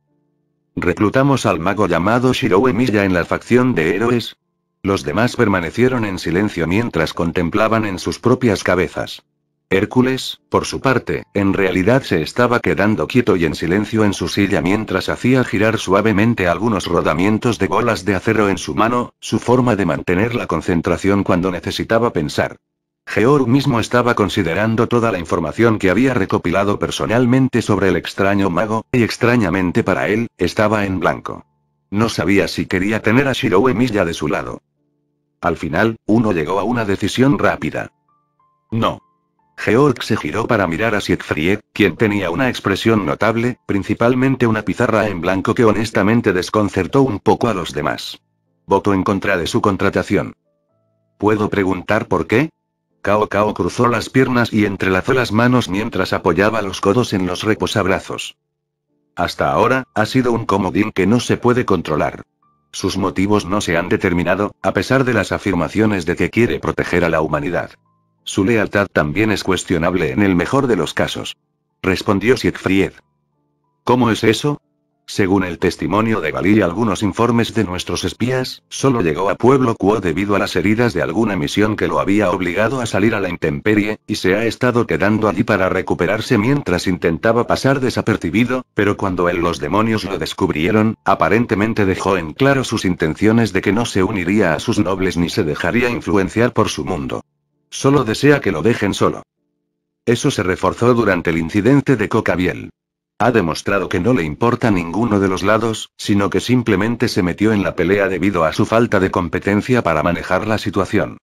¿Reclutamos al mago llamado Shiro Emiya en la facción de héroes? Los demás permanecieron en silencio mientras contemplaban en sus propias cabezas. Hércules, por su parte, en realidad se estaba quedando quieto y en silencio en su silla mientras hacía girar suavemente algunos rodamientos de bolas de acero en su mano, su forma de mantener la concentración cuando necesitaba pensar. Georg mismo estaba considerando toda la información que había recopilado personalmente sobre el extraño mago, y extrañamente para él, estaba en blanco. No sabía si quería tener a Shiro Emiya de su lado. Al final, uno llegó a una decisión rápida. No. Georg se giró para mirar a Siegfried, quien tenía una expresión notable, principalmente una pizarra en blanco que honestamente desconcertó un poco a los demás. Votó en contra de su contratación. ¿Puedo preguntar por qué? Cao Cao cruzó las piernas y entrelazó las manos mientras apoyaba los codos en los reposabrazos. Hasta ahora, ha sido un comodín que no se puede controlar. Sus motivos no se han determinado, a pesar de las afirmaciones de que quiere proteger a la humanidad. Su lealtad también es cuestionable en el mejor de los casos. Respondió Siegfried. ¿Cómo es eso? Según el testimonio de Galí y algunos informes de nuestros espías, solo llegó a Pueblo Quo debido a las heridas de alguna misión que lo había obligado a salir a la intemperie, y se ha estado quedando allí para recuperarse mientras intentaba pasar desapercibido, pero cuando los demonios lo descubrieron, aparentemente dejó en claro sus intenciones de que no se uniría a sus nobles ni se dejaría influenciar por su mundo. Solo desea que lo dejen solo. Eso se reforzó durante el incidente de Cocabiel. Ha demostrado que no le importa ninguno de los lados, sino que simplemente se metió en la pelea debido a su falta de competencia para manejar la situación.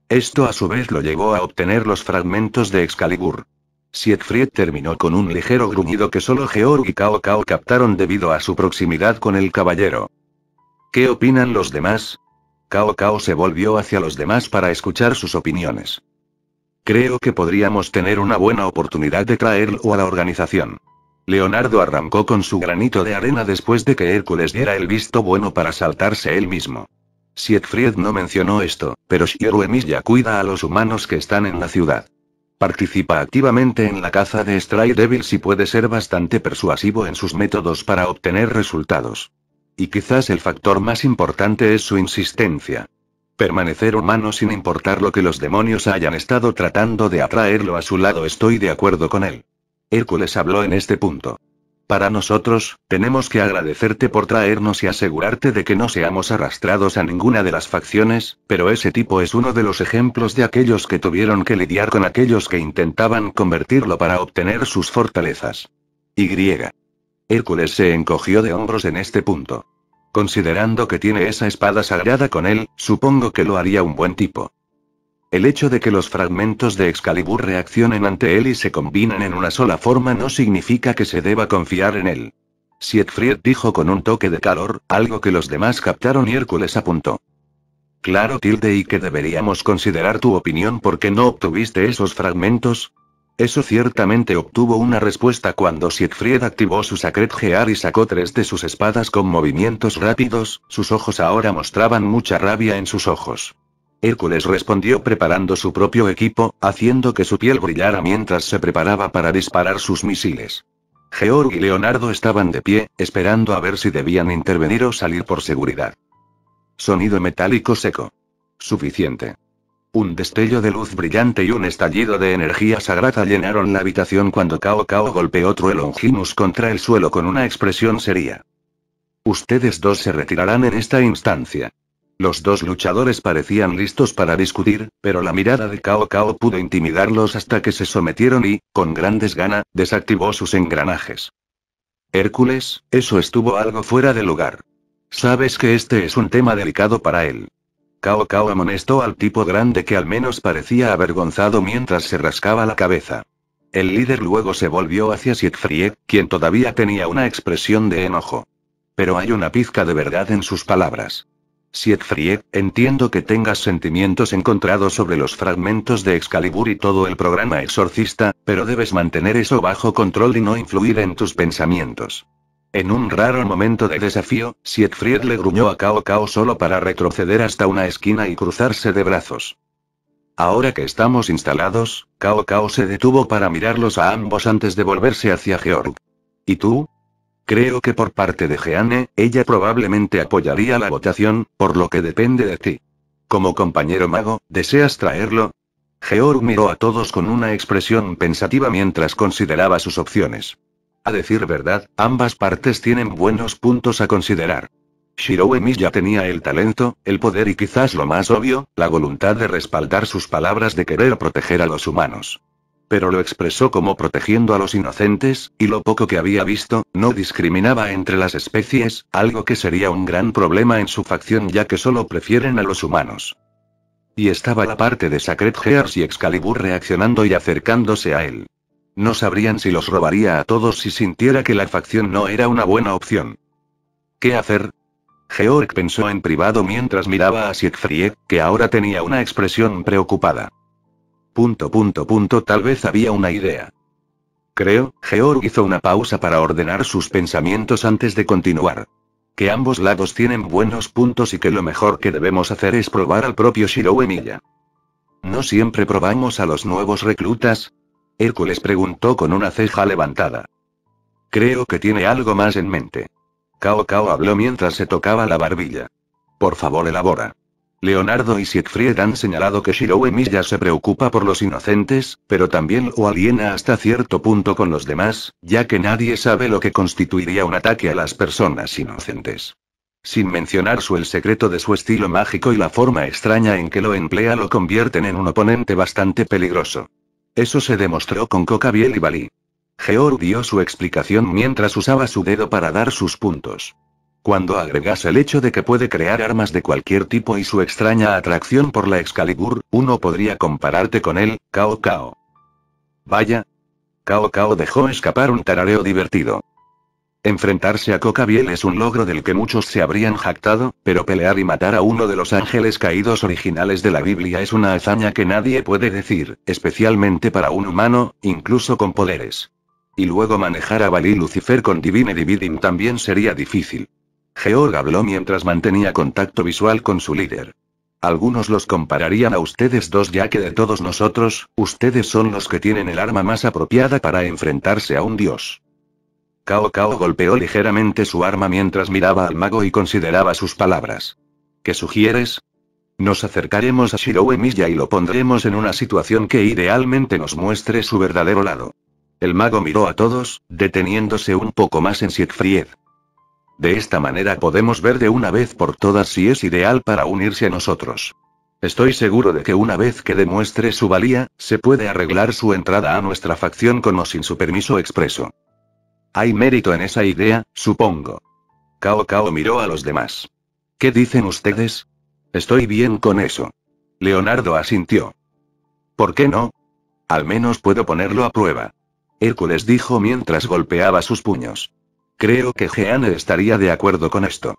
Esto a su vez lo llevó a obtener los fragmentos de Excalibur. Siegfried terminó con un ligero gruñido que solo Georg y Cao Cao captaron debido a su proximidad con el caballero. ¿Qué opinan los demás? Cao Cao se volvió hacia los demás para escuchar sus opiniones. Creo que podríamos tener una buena oportunidad de traerlo a la organización. Leonardo arrancó con su granito de arena después de que Hércules diera el visto bueno para saltarse él mismo. Siegfried no mencionó esto, pero Shiro Emilia cuida a los humanos que están en la ciudad. Participa activamente en la caza de Stray Devils y puede ser bastante persuasivo en sus métodos para obtener resultados. Y quizás el factor más importante es su insistencia. Permanecer humano sin importar lo que los demonios hayan estado tratando de atraerlo a su lado. Estoy de acuerdo con él. Hércules habló en este punto. Para nosotros, tenemos que agradecerte por traernos y asegurarte de que no seamos arrastrados a ninguna de las facciones, pero ese tipo es uno de los ejemplos de aquellos que tuvieron que lidiar con aquellos que intentaban convertirlo para obtener sus fortalezas. Y. Hércules se encogió de hombros en este punto. Considerando que tiene esa espada sagrada con él, supongo que lo haría un buen tipo. El hecho de que los fragmentos de Excalibur reaccionen ante él y se combinen en una sola forma no significa que se deba confiar en él. Siegfried dijo con un toque de calor, algo que los demás captaron y Hércules apuntó. Claro, y que deberíamos considerar tu opinión porque no obtuviste esos fragmentos. Eso ciertamente obtuvo una respuesta cuando Siegfried activó su Sacred Gear y sacó 3 de sus espadas con movimientos rápidos, sus ojos ahora mostraban mucha rabia en sus ojos. Hércules respondió preparando su propio equipo, haciendo que su piel brillara mientras se preparaba para disparar sus misiles. Georg y Leonardo estaban de pie, esperando a ver si debían intervenir o salir por seguridad. Sonido metálico seco. Suficiente. Un destello de luz brillante y un estallido de energía sagrada llenaron la habitación cuando Cao Cao golpeó Longinus contra el suelo con una expresión seria. Ustedes dos se retirarán en esta instancia. Los dos luchadores parecían listos para discutir, pero la mirada de Cao Cao pudo intimidarlos hasta que se sometieron y, con gran desgana, desactivó sus engranajes. Hércules, eso estuvo algo fuera de lugar. Sabes que este es un tema delicado para él. Cao Cao amonestó al tipo grande que al menos parecía avergonzado mientras se rascaba la cabeza. El líder luego se volvió hacia Siegfried, quien todavía tenía una expresión de enojo. Pero hay una pizca de verdad en sus palabras. Siegfried, entiendo que tengas sentimientos encontrados sobre los fragmentos de Excalibur y todo el programa exorcista, pero debes mantener eso bajo control y no influir en tus pensamientos. En un raro momento de desafío, Siegfried le gruñó a Cao Cao solo para retroceder hasta una esquina y cruzarse de brazos. Ahora que estamos instalados, Cao Cao se detuvo para mirarlos a ambos antes de volverse hacia Georg. ¿Y tú? Creo que por parte de Jeanne, ella probablemente apoyaría la votación, por lo que depende de ti. Como compañero mago, ¿deseas traerlo? Georg miró a todos con una expresión pensativa mientras consideraba sus opciones. A decir verdad, ambas partes tienen buenos puntos a considerar. Shiro Emilia tenía el talento, el poder y quizás lo más obvio, la voluntad de respaldar sus palabras de querer proteger a los humanos. Pero lo expresó como protegiendo a los inocentes, y lo poco que había visto, no discriminaba entre las especies, algo que sería un gran problema en su facción ya que solo prefieren a los humanos. Y estaba la parte de Sacred Gears y Excalibur reaccionando y acercándose a él. No sabrían si los robaría a todos si sintiera que la facción no era una buena opción. ¿Qué hacer? Georg pensó en privado mientras miraba a Siegfried, que ahora tenía una expresión preocupada. Tal vez había una idea. Creo, Georg hizo una pausa para ordenar sus pensamientos antes de continuar. Que ambos lados tienen buenos puntos y que lo mejor que debemos hacer es probar al propio Shiro Emilia. ¿No siempre probamos a los nuevos reclutas? Hércules preguntó con una ceja levantada. Creo que tiene algo más en mente. Cao Cao habló mientras se tocaba la barbilla. Por favor, elabora. Leonardo y Siegfried han señalado que Shiro Emilia se preocupa por los inocentes, pero también lo aliena hasta cierto punto con los demás, ya que nadie sabe lo que constituiría un ataque a las personas inocentes. Sin mencionar el secreto de su estilo mágico y la forma extraña en que lo emplea lo convierten en un oponente bastante peligroso. Eso se demostró con Cocabiel y Balí. Georg dio su explicación mientras usaba su dedo para dar sus puntos. Cuando agregas el hecho de que puede crear armas de cualquier tipo y su extraña atracción por la Excalibur, uno podría compararte con él, Cao Cao. Vaya. Cao Cao dejó escapar un tarareo divertido. Enfrentarse a Cocabiel es un logro del que muchos se habrían jactado, pero pelear y matar a uno de los ángeles caídos originales de la Biblia es una hazaña que nadie puede decir, especialmente para un humano, incluso con poderes. Y luego manejar a Baal y Lucifer con Divine Dividim también sería difícil. Georg habló mientras mantenía contacto visual con su líder. Algunos los compararían a ustedes dos, ya que de todos nosotros, ustedes son los que tienen el arma más apropiada para enfrentarse a un dios. Cao Cao golpeó ligeramente su arma mientras miraba al mago y consideraba sus palabras. ¿Qué sugieres? Nos acercaremos a Shirou Emilia y lo pondremos en una situación que idealmente nos muestre su verdadero lado. El mago miró a todos, deteniéndose un poco más en Siegfried. De esta manera podemos ver de una vez por todas si es ideal para unirse a nosotros. Estoy seguro de que una vez que demuestre su valía, se puede arreglar su entrada a nuestra facción con o sin su permiso expreso. Hay mérito en esa idea, supongo. Cao Cao miró a los demás. ¿Qué dicen ustedes? Estoy bien con eso. Leonardo asintió. ¿Por qué no? Al menos puedo ponerlo a prueba. Hércules dijo mientras golpeaba sus puños. Creo que Jeanne estaría de acuerdo con esto.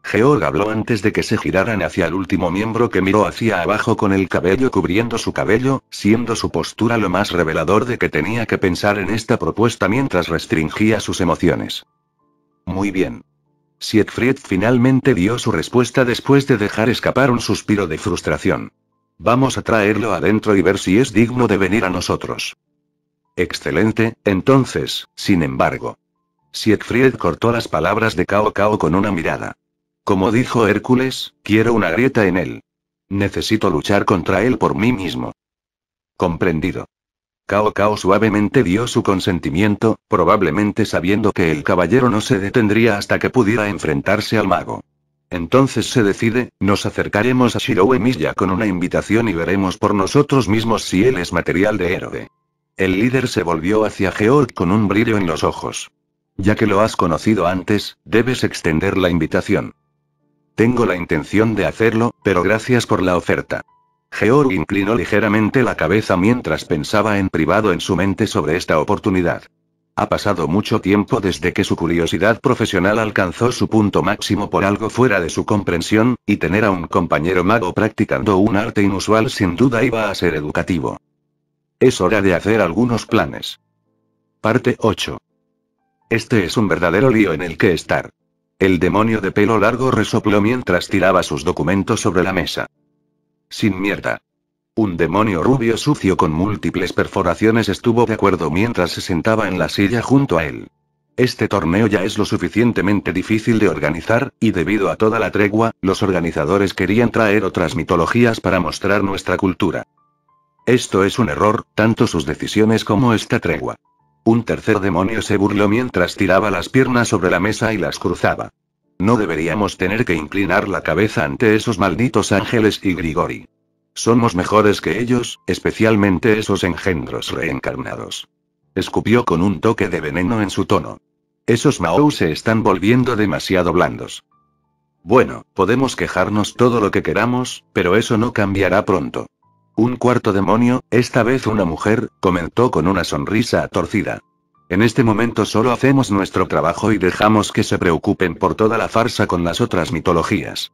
Georg habló antes de que se giraran hacia el último miembro, que miró hacia abajo con el cabello cubriendo su cabello, siendo su postura lo más revelador de que tenía que pensar en esta propuesta mientras restringía sus emociones. Muy bien. Siegfried finalmente dio su respuesta después de dejar escapar un suspiro de frustración. Vamos a traerlo adentro y ver si es digno de venir a nosotros. Excelente, entonces, sin embargo. Siegfried cortó las palabras de Cao Cao con una mirada. Como dijo Hércules, quiero una grieta en él. Necesito luchar contra él por mí mismo. Comprendido. Cao Cao suavemente dio su consentimiento, probablemente sabiendo que el caballero no se detendría hasta que pudiera enfrentarse al mago. Entonces se decide, nos acercaremos a Shirou Emilia con una invitación y veremos por nosotros mismos si él es material de héroe. El líder se volvió hacia Georg con un brillo en los ojos. Ya que lo has conocido antes, debes extender la invitación. Tengo la intención de hacerlo, pero gracias por la oferta. Georg inclinó ligeramente la cabeza mientras pensaba en privado en su mente sobre esta oportunidad. Ha pasado mucho tiempo desde que su curiosidad profesional alcanzó su punto máximo por algo fuera de su comprensión, y tener a un compañero mago practicando un arte inusual sin duda iba a ser educativo. Es hora de hacer algunos planes. Parte 8. Este es un verdadero lío en el que estar. El demonio de pelo largo resopló mientras tiraba sus documentos sobre la mesa. Sin mierda. Un demonio rubio sucio con múltiples perforaciones estuvo de acuerdo mientras se sentaba en la silla junto a él. Este torneo ya es lo suficientemente difícil de organizar, y debido a toda la tregua, los organizadores querían traer otras mitologías para mostrar nuestra cultura. Esto es un error, tanto sus decisiones como esta tregua. Un tercer demonio se burló mientras tiraba las piernas sobre la mesa y las cruzaba. No deberíamos tener que inclinar la cabeza ante esos malditos ángeles y Grigori. Somos mejores que ellos, especialmente esos engendros reencarnados. Escupió con un toque de veneno en su tono. Esos Mao se están volviendo demasiado blandos. Bueno, podemos quejarnos todo lo que queramos, pero eso no cambiará pronto. Un cuarto demonio, esta vez una mujer, comentó con una sonrisa torcida. En este momento solo hacemos nuestro trabajo y dejamos que se preocupen por toda la farsa con las otras mitologías.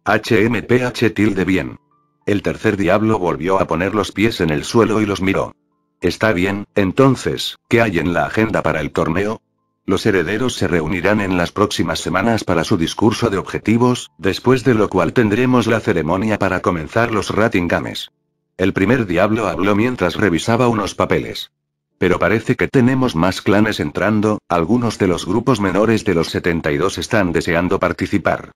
HMPH bien. El tercer diablo volvió a poner los pies en el suelo y los miró. Está bien, entonces, ¿qué hay en la agenda para el torneo? Los herederos se reunirán en las próximas semanas para su discurso de objetivos, después de lo cual tendremos la ceremonia para comenzar los Rating Games. El primer diablo habló mientras revisaba unos papeles. Pero parece que tenemos más clanes entrando, algunos de los grupos menores de los 72 están deseando participar.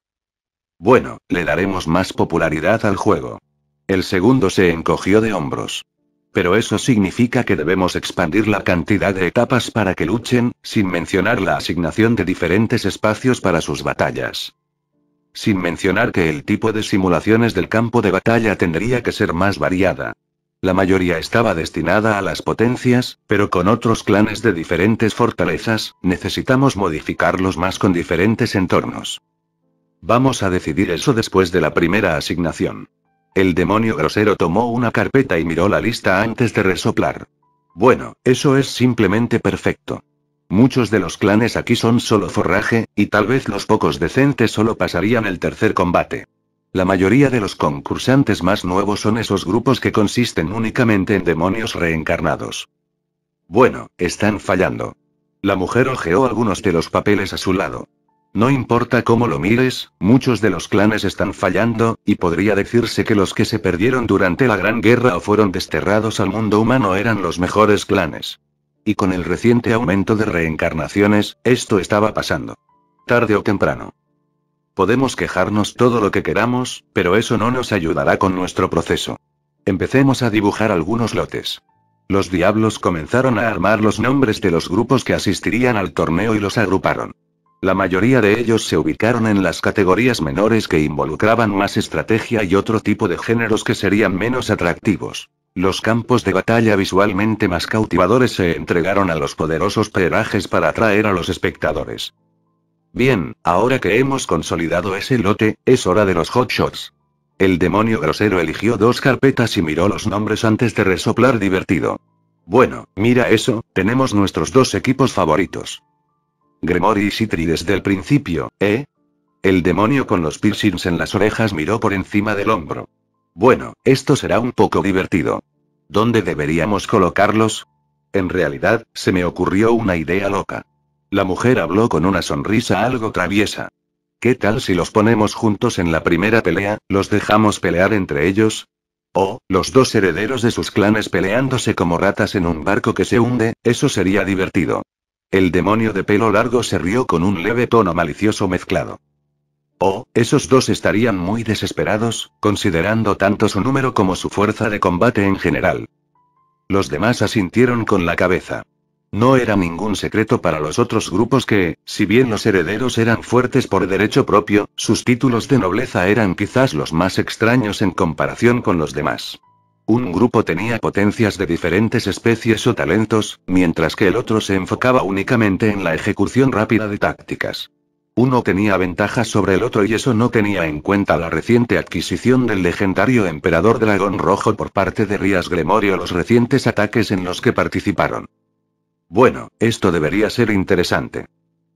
Bueno, le daremos más popularidad al juego. El segundo se encogió de hombros. Pero eso significa que debemos expandir la cantidad de etapas para que luchen, sin mencionar la asignación de diferentes espacios para sus batallas. Sin mencionar que el tipo de simulaciones del campo de batalla tendría que ser más variada. La mayoría estaba destinada a las potencias, pero con otros clanes de diferentes fortalezas, necesitamos modificarlos más con diferentes entornos. Vamos a decidir eso después de la primera asignación. El demonio grosero tomó una carpeta y miró la lista antes de resoplar. Bueno, eso es simplemente perfecto. Muchos de los clanes aquí son solo forraje, y tal vez los pocos decentes solo pasarían el tercer combate. La mayoría de los concursantes más nuevos son esos grupos que consisten únicamente en demonios reencarnados. Bueno, están fallando. La mujer hojeó algunos de los papeles a su lado. No importa cómo lo mires, muchos de los clanes están fallando, y podría decirse que los que se perdieron durante la Gran Guerra o fueron desterrados al mundo humano eran los mejores clanes. Y con el reciente aumento de reencarnaciones, esto estaba pasando. Tarde o temprano. Podemos quejarnos todo lo que queramos, pero eso no nos ayudará con nuestro proceso. Empecemos a dibujar algunos lotes. Los diablos comenzaron a armar los nombres de los grupos que asistirían al torneo y los agruparon. La mayoría de ellos se ubicaron en las categorías menores que involucraban más estrategia y otro tipo de géneros que serían menos atractivos. Los campos de batalla visualmente más cautivadores se entregaron a los poderosos pelajes para atraer a los espectadores. Bien, ahora que hemos consolidado ese lote, es hora de los hot shots. El demonio grosero eligió 2 carpetas y miró los nombres antes de resoplar divertido. Bueno, mira eso, tenemos nuestros 2 equipos favoritos. Gremory y Citri desde el principio, ¿eh? El demonio con los piercings en las orejas miró por encima del hombro. Bueno, esto será un poco divertido. ¿Dónde deberíamos colocarlos? En realidad, se me ocurrió una idea loca. La mujer habló con una sonrisa algo traviesa. ¿Qué tal si los ponemos juntos en la primera pelea, los dejamos pelear entre ellos? O, los 2 herederos de sus clanes peleándose como ratas en un barco que se hunde, eso sería divertido. El demonio de pelo largo se rió con un leve tono malicioso mezclado. Oh, esos 2 estarían muy desesperados, considerando tanto su número como su fuerza de combate en general. Los demás asintieron con la cabeza. No era ningún secreto para los otros grupos que, si bien los herederos eran fuertes por derecho propio, sus títulos de nobleza eran quizás los más extraños en comparación con los demás. Un grupo tenía potencias de diferentes especies o talentos, mientras que el otro se enfocaba únicamente en la ejecución rápida de tácticas. Uno tenía ventajas sobre el otro y eso no tenía en cuenta la reciente adquisición del legendario Emperador Dragón Rojo por parte de Rías Gremory o los recientes ataques en los que participaron. Bueno, esto debería ser interesante.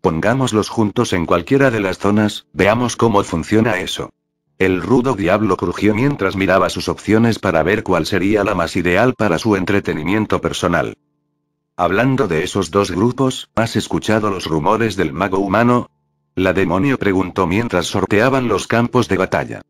Pongámoslos juntos en cualquiera de las zonas, veamos cómo funciona eso. El rudo diablo crujió mientras miraba sus opciones para ver cuál sería la más ideal para su entretenimiento personal. Hablando de esos 2 grupos, ¿has escuchado los rumores del mago humano? La demonio preguntó mientras sorteaban los campos de batalla.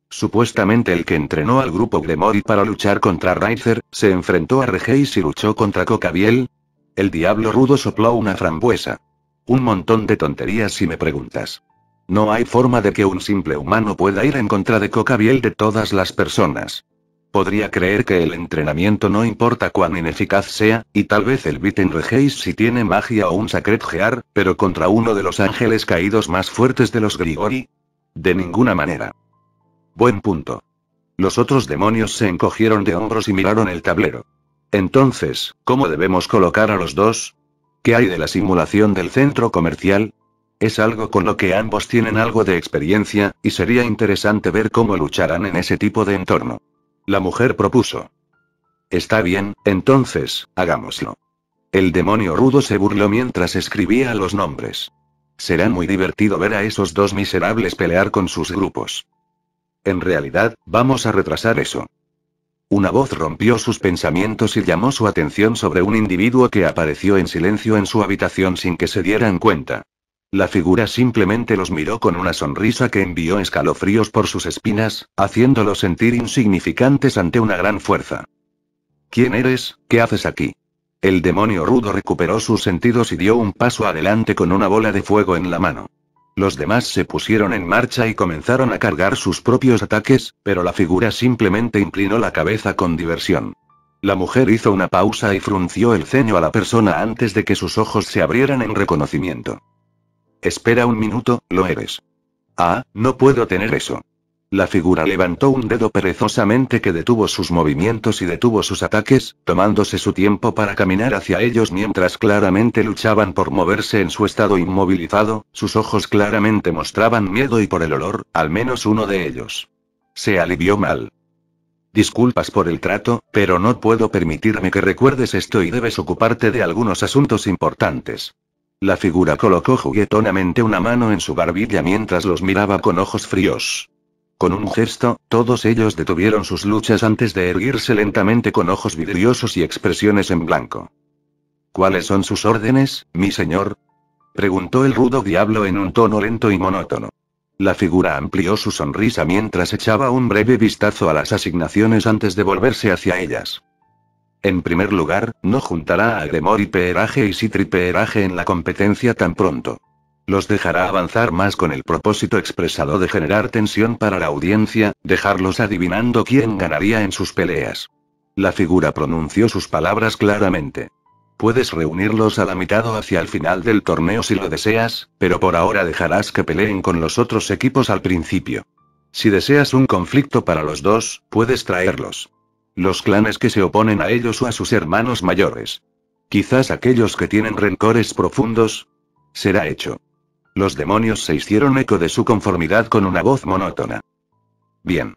Supuestamente el que entrenó al grupo Gremory para luchar contra Riser, se enfrentó a Regeis y luchó contra Cocabiel. El diablo rudo sopló una frambuesa. Un montón de tonterías si me preguntas. No hay forma de que un simple humano pueda ir en contra de Cocabiel de todas las personas. Podría creer que el entrenamiento no importa cuán ineficaz sea, y tal vez el Viten Regeis si tiene magia o un Sacred Gear, pero contra uno de los ángeles caídos más fuertes de los Grigori. De ninguna manera. Buen punto. Los otros demonios se encogieron de hombros y miraron el tablero. Entonces, ¿cómo debemos colocar a los 2? ¿Qué hay de la simulación del centro comercial? Es algo con lo que ambos tienen algo de experiencia, y sería interesante ver cómo lucharán en ese tipo de entorno. La mujer propuso. Está bien, entonces, hagámoslo. El demonio rudo se burló mientras escribía los nombres. Será muy divertido ver a esos 2 miserables pelear con sus grupos. En realidad, vamos a retrasar eso. Una voz rompió sus pensamientos y llamó su atención sobre un individuo que apareció en silencio en su habitación sin que se dieran cuenta. La figura simplemente los miró con una sonrisa que envió escalofríos por sus espinas, haciéndolos sentir insignificantes ante una gran fuerza. ¿Quién eres? ¿Qué haces aquí? El demonio rudo recuperó sus sentidos y dio un paso adelante con una bola de fuego en la mano. Los demás se pusieron en marcha y comenzaron a cargar sus propios ataques, pero la figura simplemente inclinó la cabeza con diversión. La mujer hizo una pausa y frunció el ceño a la persona antes de que sus ojos se abrieran en reconocimiento. Espera un minuto, ¿lo eres? Ah, no puedo tener eso. La figura levantó un dedo perezosamente que detuvo sus movimientos y detuvo sus ataques, tomándose su tiempo para caminar hacia ellos mientras claramente luchaban por moverse en su estado inmovilizado, sus ojos claramente mostraban miedo y por el olor, al menos uno de ellos se alivió mal. Disculpas por el trato, pero no puedo permitirme que recuerdes esto y debes ocuparte de algunos asuntos importantes. La figura colocó juguetonamente una mano en su barbilla mientras los miraba con ojos fríos. Con un gesto, todos ellos detuvieron sus luchas antes de erguirse lentamente con ojos vidriosos y expresiones en blanco. ¿Cuáles son sus órdenes, mi señor? Preguntó el rudo diablo en un tono lento y monótono. La figura amplió su sonrisa mientras echaba un breve vistazo a las asignaciones antes de volverse hacia ellas. En primer lugar, no juntará a Gremor y Peerage y Citri Peerage en la competencia tan pronto. Los dejará avanzar más con el propósito expresado de generar tensión para la audiencia, dejarlos adivinando quién ganaría en sus peleas. La figura pronunció sus palabras claramente. Puedes reunirlos a la mitad o hacia el final del torneo si lo deseas, pero por ahora dejarás que peleen con los otros equipos al principio. Si deseas un conflicto para los dos, puedes traerlos. Los clanes que se oponen a ellos o a sus hermanos mayores. Quizás aquellos que tienen rencores profundos. Será hecho. Los demonios se hicieron eco de su conformidad con una voz monótona. Bien.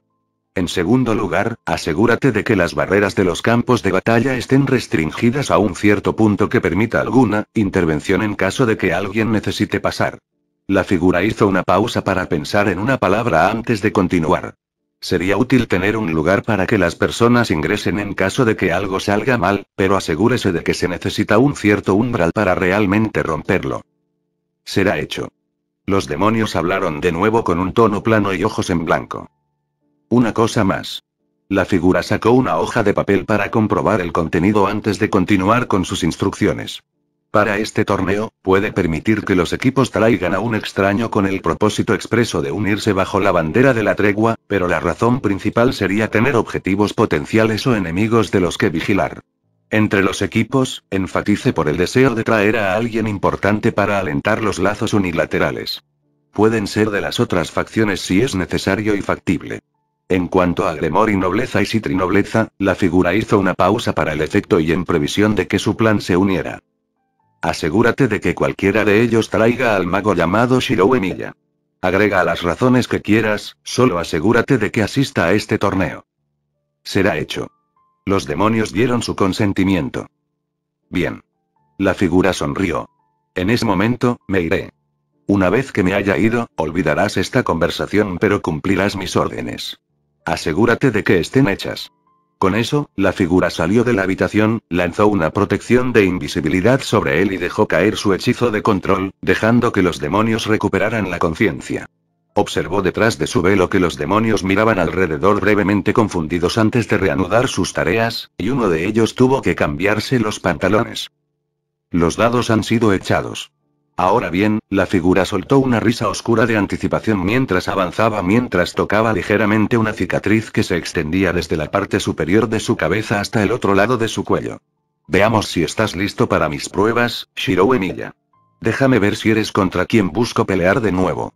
En segundo lugar, asegúrate de que las barreras de los campos de batalla estén restringidas a un cierto punto que permita alguna intervención en caso de que alguien necesite pasar. La figura hizo una pausa para pensar en una palabra antes de continuar. Sería útil tener un lugar para que las personas ingresen en caso de que algo salga mal, pero asegúrese de que se necesita un cierto umbral para realmente romperlo. Será hecho. Los demonios hablaron de nuevo con un tono plano y ojos en blanco. Una cosa más. La figura sacó una hoja de papel para comprobar el contenido antes de continuar con sus instrucciones. Para este torneo, puede permitir que los equipos traigan a un extraño con el propósito expreso de unirse bajo la bandera de la tregua, pero la razón principal sería tener objetivos potenciales o enemigos de los que vigilar. Entre los equipos, enfatice por el deseo de traer a alguien importante para alentar los lazos unilaterales. Pueden ser de las otras facciones si es necesario y factible. En cuanto a Gremor y Nobleza y Citri Nobleza, la figura hizo una pausa para el efecto y en previsión de que su plan se uniera. Asegúrate de que cualquiera de ellos traiga al mago llamado Shirou Emilia. Agrega las razones que quieras, solo asegúrate de que asista a este torneo. Será hecho. Los demonios dieron su consentimiento. Bien. La figura sonrió. En ese momento, me iré. Una vez que me haya ido, olvidarás esta conversación pero cumplirás mis órdenes. Asegúrate de que estén hechas. Con eso, la figura salió de la habitación, lanzó una protección de invisibilidad sobre él y dejó caer su hechizo de control, dejando que los demonios recuperaran la conciencia. Observó detrás de su velo que los demonios miraban alrededor brevemente confundidos antes de reanudar sus tareas, y uno de ellos tuvo que cambiarse los pantalones. Los dados han sido echados. Ahora bien, la figura soltó una risa oscura de anticipación mientras avanzaba mientras tocaba ligeramente una cicatriz que se extendía desde la parte superior de su cabeza hasta el otro lado de su cuello. Veamos si estás listo para mis pruebas, Shirou Emilia. Déjame ver si eres contra quien busco pelear de nuevo.